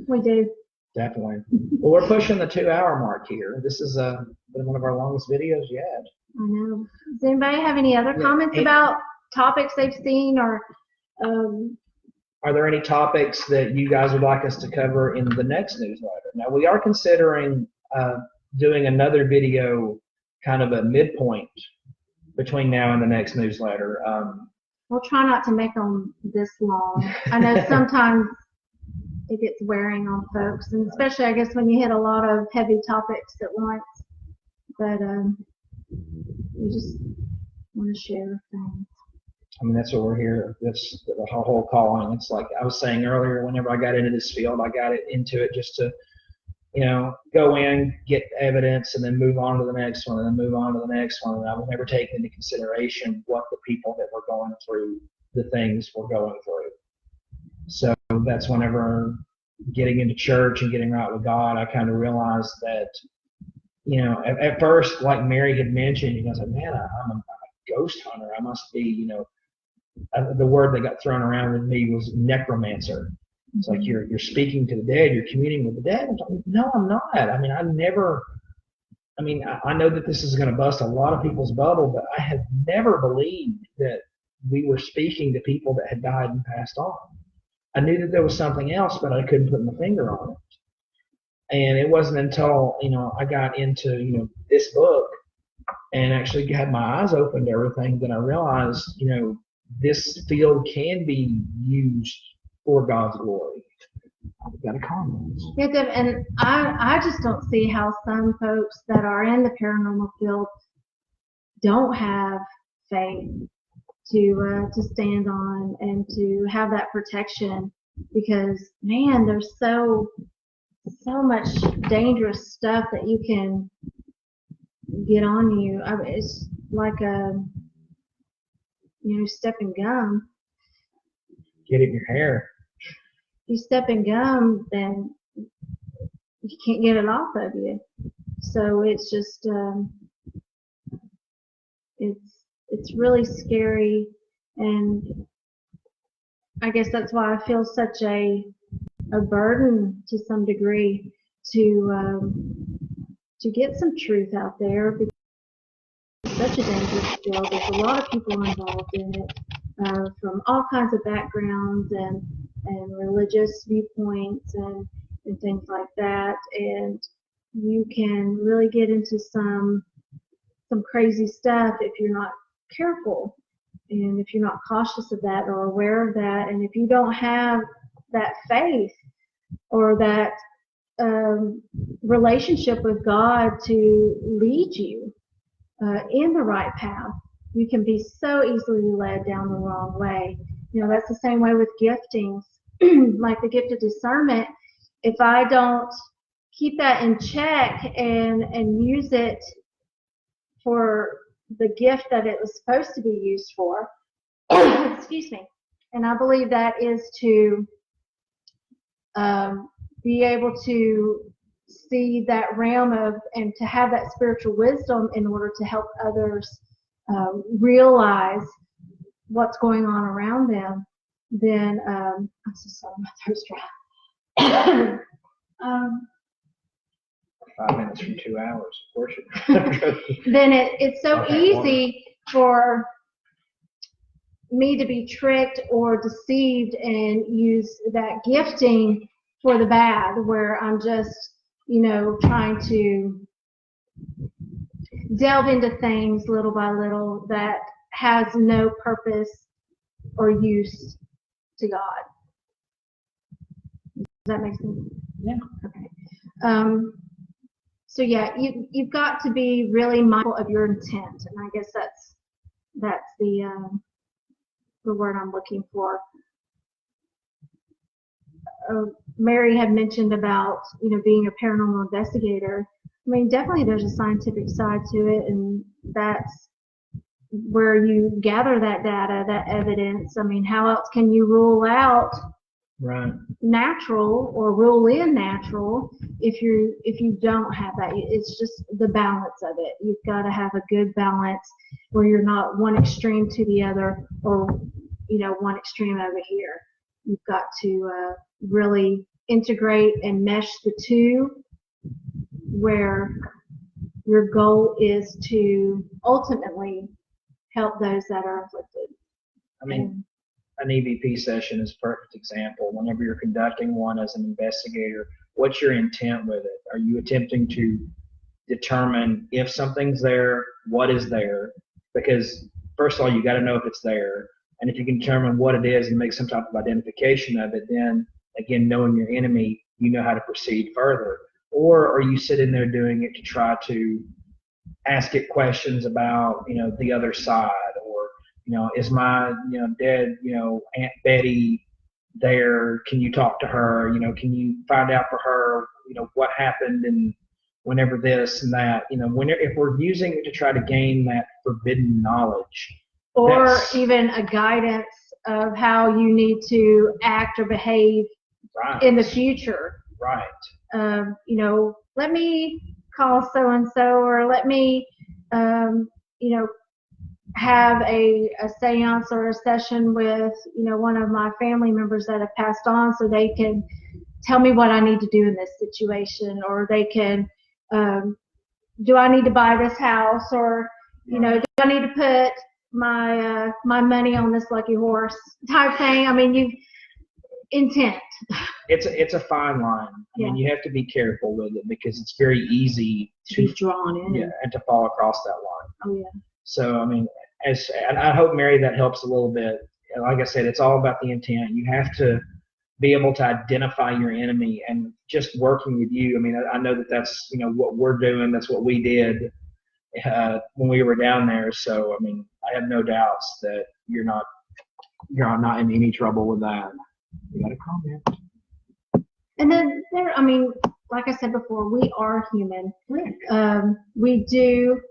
We do. Definitely. Well, we're pushing the 2-hour mark here. This is been one of our longest videos yet. I know. Does anybody have any other comments about topics they've seen, or? Are there any topics that you guys would like us to cover in the next newsletter? Now, we are considering doing another video, kind of a midpoint between now and the next newsletter. We'll try not to make them this long. I know sometimes it gets wearing on folks, and especially I guess when you hit a lot of heavy topics at once. But we just want to share things. I mean, that's what we're here. That's the whole calling. It's like I was saying earlier, whenever I got into this field, I got into it just to, go in, get evidence, and then move on to the next one, and then move on to the next one. And I would never take into consideration what the people that were going through the things were going through. So that's whenever getting into church and getting right with God, I kind of realized that, at first, like Mary had mentioned, I was like, man, I'm a ghost hunter. I must be, the word that got thrown around with me was necromancer. It's like you're speaking to the dead, you're communing with the dead. I'm like, no, I'm not. I mean, I know that this is going to bust a lot of people's bubble, but I have never believed that we were speaking to people that had died and passed on. I knew that there was something else, but I couldn't put my finger on it. And it wasn't until, I got into, this book and actually had my eyes open to everything that I realized, this field can be used for God's glory. I've got a comment. Yeah, and I just don't see how some folks that are in the paranormal field don't have faith to stand on and to have that protection, because man, there's so much dangerous stuff that you can get on you. I mean, it's like stepping gum. Get it in your hair. If you step in gum, then you can't get it off of you. So it's just it's really scary, and I guess that's why I feel such a burden to some degree to get some truth out there, because it's such a dangerous field. There's a lot of people involved in it, from all kinds of backgrounds and religious viewpoints and things like that, and you can really get into some crazy stuff if you're not careful, and if you're not cautious of that or aware of that, and if you don't have that faith or that relationship with God to lead you in the right path. you can be so easily led down the wrong way. That's the same way with giftings, like the gift of discernment. If I don't keep that in check and use it for the gift that it was supposed to be used for, excuse me, and I believe that is to be able to see that realm of, and to have that spiritual wisdom in order to help others realize what's going on around them, then I'm so sorry, my throat's dry. 5 minutes from 2 hours, of course. Then it's so easy for me to be tricked or deceived and use that gifting for the bad, where I'm just, trying to delve into things little by little that has no purpose or use to God. Does that make sense? Yeah. Okay. So yeah, you've got to be really mindful of your intent, and I guess that's the word I'm looking for. Mary had mentioned about being a paranormal investigator. I mean, definitely there's a scientific side to it, and that's where you gather that data, that evidence. I mean, how else can you rule out natural or rule in natural if you don't have that? It's just the balance of it. You've got to have a good balance where you're not one extreme to the other, or one extreme over here. You've got to really integrate and mesh the two, where your goal is to ultimately help those that are afflicted. I mean, an EVP session is a perfect example. Whenever you're conducting one as an investigator, what's your intent with it? Are you attempting to determine if something's there, what is there? Because first of all, you got to know if it's there. And if you can determine what it is and make some type of identification of it, then again, knowing your enemy, you know how to proceed further. Or are you sitting there doing it to try to ask it questions about, the other side, or, is my, dead, Aunt Betty there? Can you talk to her? Can you find out for her, what happened and whenever this and that, if we're using it to try to gain that forbidden knowledge. Or even a guidance of how you need to act or behave in the future. Right. Let me call so-and-so, or let me, have a seance or a session with, one of my family members that have passed on, so they can tell me what I need to do in this situation, or they can, do I need to buy this house, or, do I need to put my money on this lucky horse type thing. I mean, intent. It's a fine line. I mean, you have to be careful with it, because it's very easy to be drawn in. Yeah, and to fall across that line. Oh yeah. So I mean, and I hope, Mary, that helps a little bit. Like I said, it's all about the intent. You have to be able to identify your enemy, and just working with you. I mean, I know that's what we're doing. That's what we did when we were down there. So I mean, I have no doubts that you're not in any trouble with that. You got a comment? And then I mean, like I said before, we are human. We do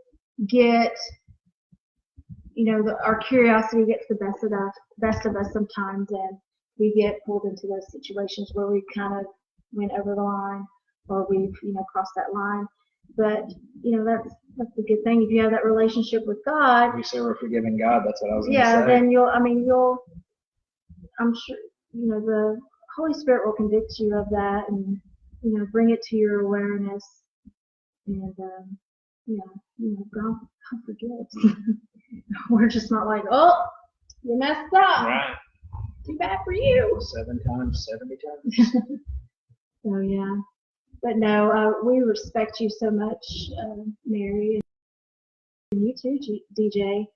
get, our curiosity gets the best of us sometimes, and we get pulled into those situations where we kind of went over the line, or we've crossed that line. But that's the good thing. If you have that relationship with God, we say we're forgiving God. That's what I was going to say. Yeah, then I'm sure the Holy Spirit will convict you of that, and bring it to your awareness, and God forgives. We're just not like, oh, you messed up. Right. Too bad for you. 7 times, 70 times. So yeah, but no, we respect you so much, Mary, and you too, DJ.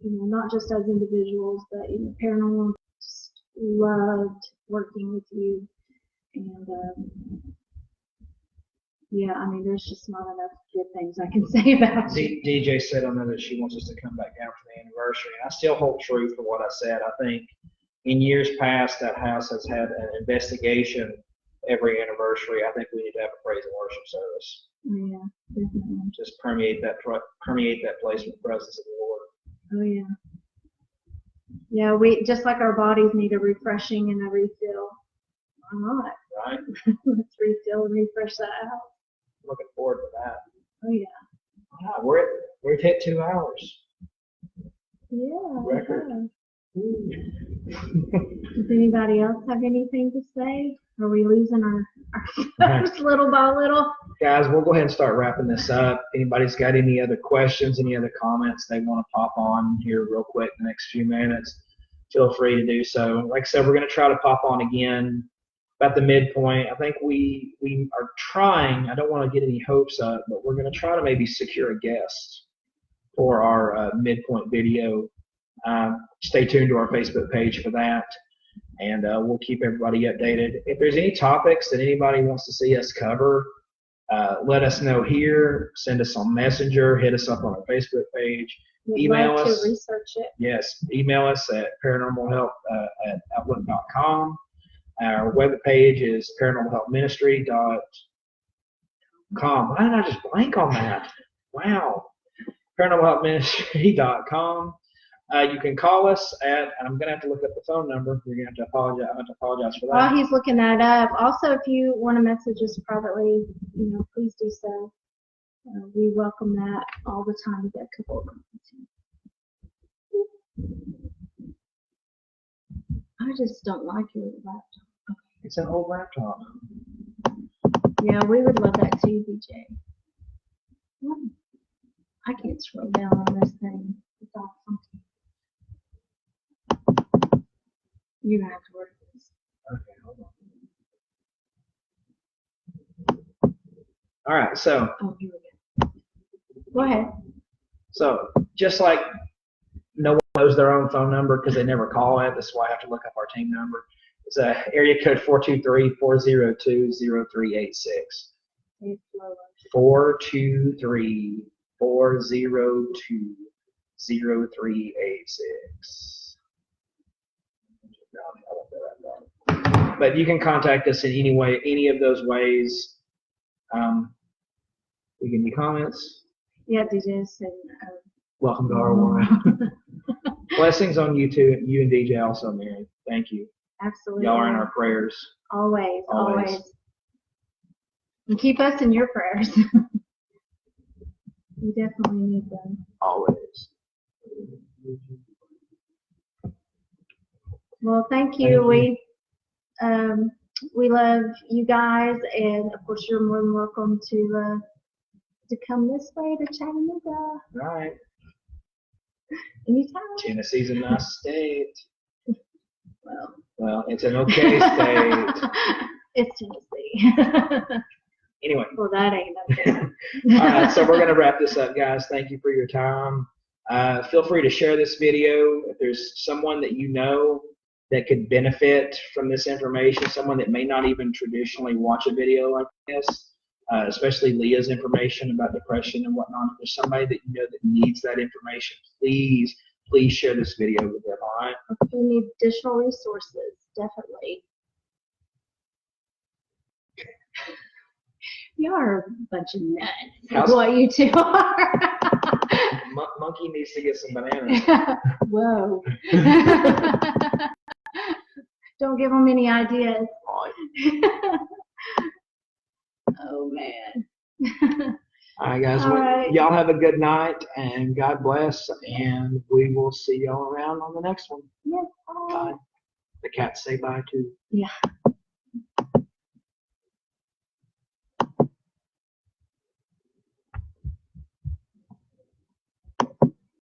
Not just as individuals, but Paranormal just loved working with you, and Yeah, I mean, there's just not enough good things I can say about you. DJ said on there that she wants us to come back down for the anniversary. And I still hold true for what I said. I think in years past, that house has had an investigation every anniversary. I think we need to have a praise and worship service. Yeah, definitely. Just permeate that place with the presence of the Lord. Oh yeah. Yeah, we just like our bodies need a refreshing and a refill. Why not? Right? Let's refill and refresh that house. Looking forward to that. Oh yeah. Yeah, we're hit 2 hours. Yeah. Record. Does anybody else have anything to say? Are we losing our little by little? Guys, we'll go ahead and start wrapping this up. Anybody's got any other questions, any other comments they want to pop on here real quick in the next few minutes, feel free to do so. Like I said, we're going to try to pop on again about the midpoint. I think we are trying, I don't want to get any hopes up, but we're going to try to maybe secure a guest for our midpoint video. Stay tuned to our Facebook page for that, and we'll keep everybody updated. If there's any topics that anybody wants to see us cover, let us know here. Send us on Messenger. Hit us up on our Facebook page. Email us. To research it. Yes, email us at paranormalhelp@outlook.com. Our webpage is paranormalhelpministry.com. Why did I just blank on that? Wow. paranormalhelpministry.com. You can call us at, and I'm going to have to look up the phone number. You're going to have to apologize. I have to apologize for that. While he's looking that up, also if you want to message us privately, please do so. We welcome that all the time. We get a couple of comments. I just don't like your laptop. It's an old laptop. Yeah, we would love that too, DJ. I can't scroll down on this thing. It's awesome. You're going to have to work this. Okay, hold on. All right, so. Oh, here we go. Go ahead. So, just like no one knows their own phone number because they never call it, that's why I have to look up our team number. It's area code 423-402-0386. 423-402-0386. But you can contact us in any of those ways. We can be comments. Yeah, DJ said. Welcome to our world. Blessings on you too. You and DJ also, Mary. Thank you. Absolutely. Y'all are in our prayers. Always. And keep us in your prayers. We definitely need them. Always. Well, thank you. We love you guys, and of course, you're more than welcome to come this way to Chattanooga. All right. Anytime. Tennessee's a nice state. Well, it's an okay state. It's Tennessee. Anyway. Well, that ain't okay. All right, so we're going to wrap this up, guys. Thank you for your time. Feel free to share this video. If there's someone that you know that could benefit from this information, someone that may not even traditionally watch a video like this, especially Leah's information about depression and whatnot. If there's somebody that you know that needs that information, please share this video with them, all right? If you need additional resources, definitely. You are a bunch of nuts. That's what you two are. Monkey needs to get some bananas. Whoa. Don't give them any ideas. Oh, man. All right, guys. All right. Y'all have a good night, and God bless, and we will see y'all around on the next one. Yes. Bye. The cats say bye, too. Yeah.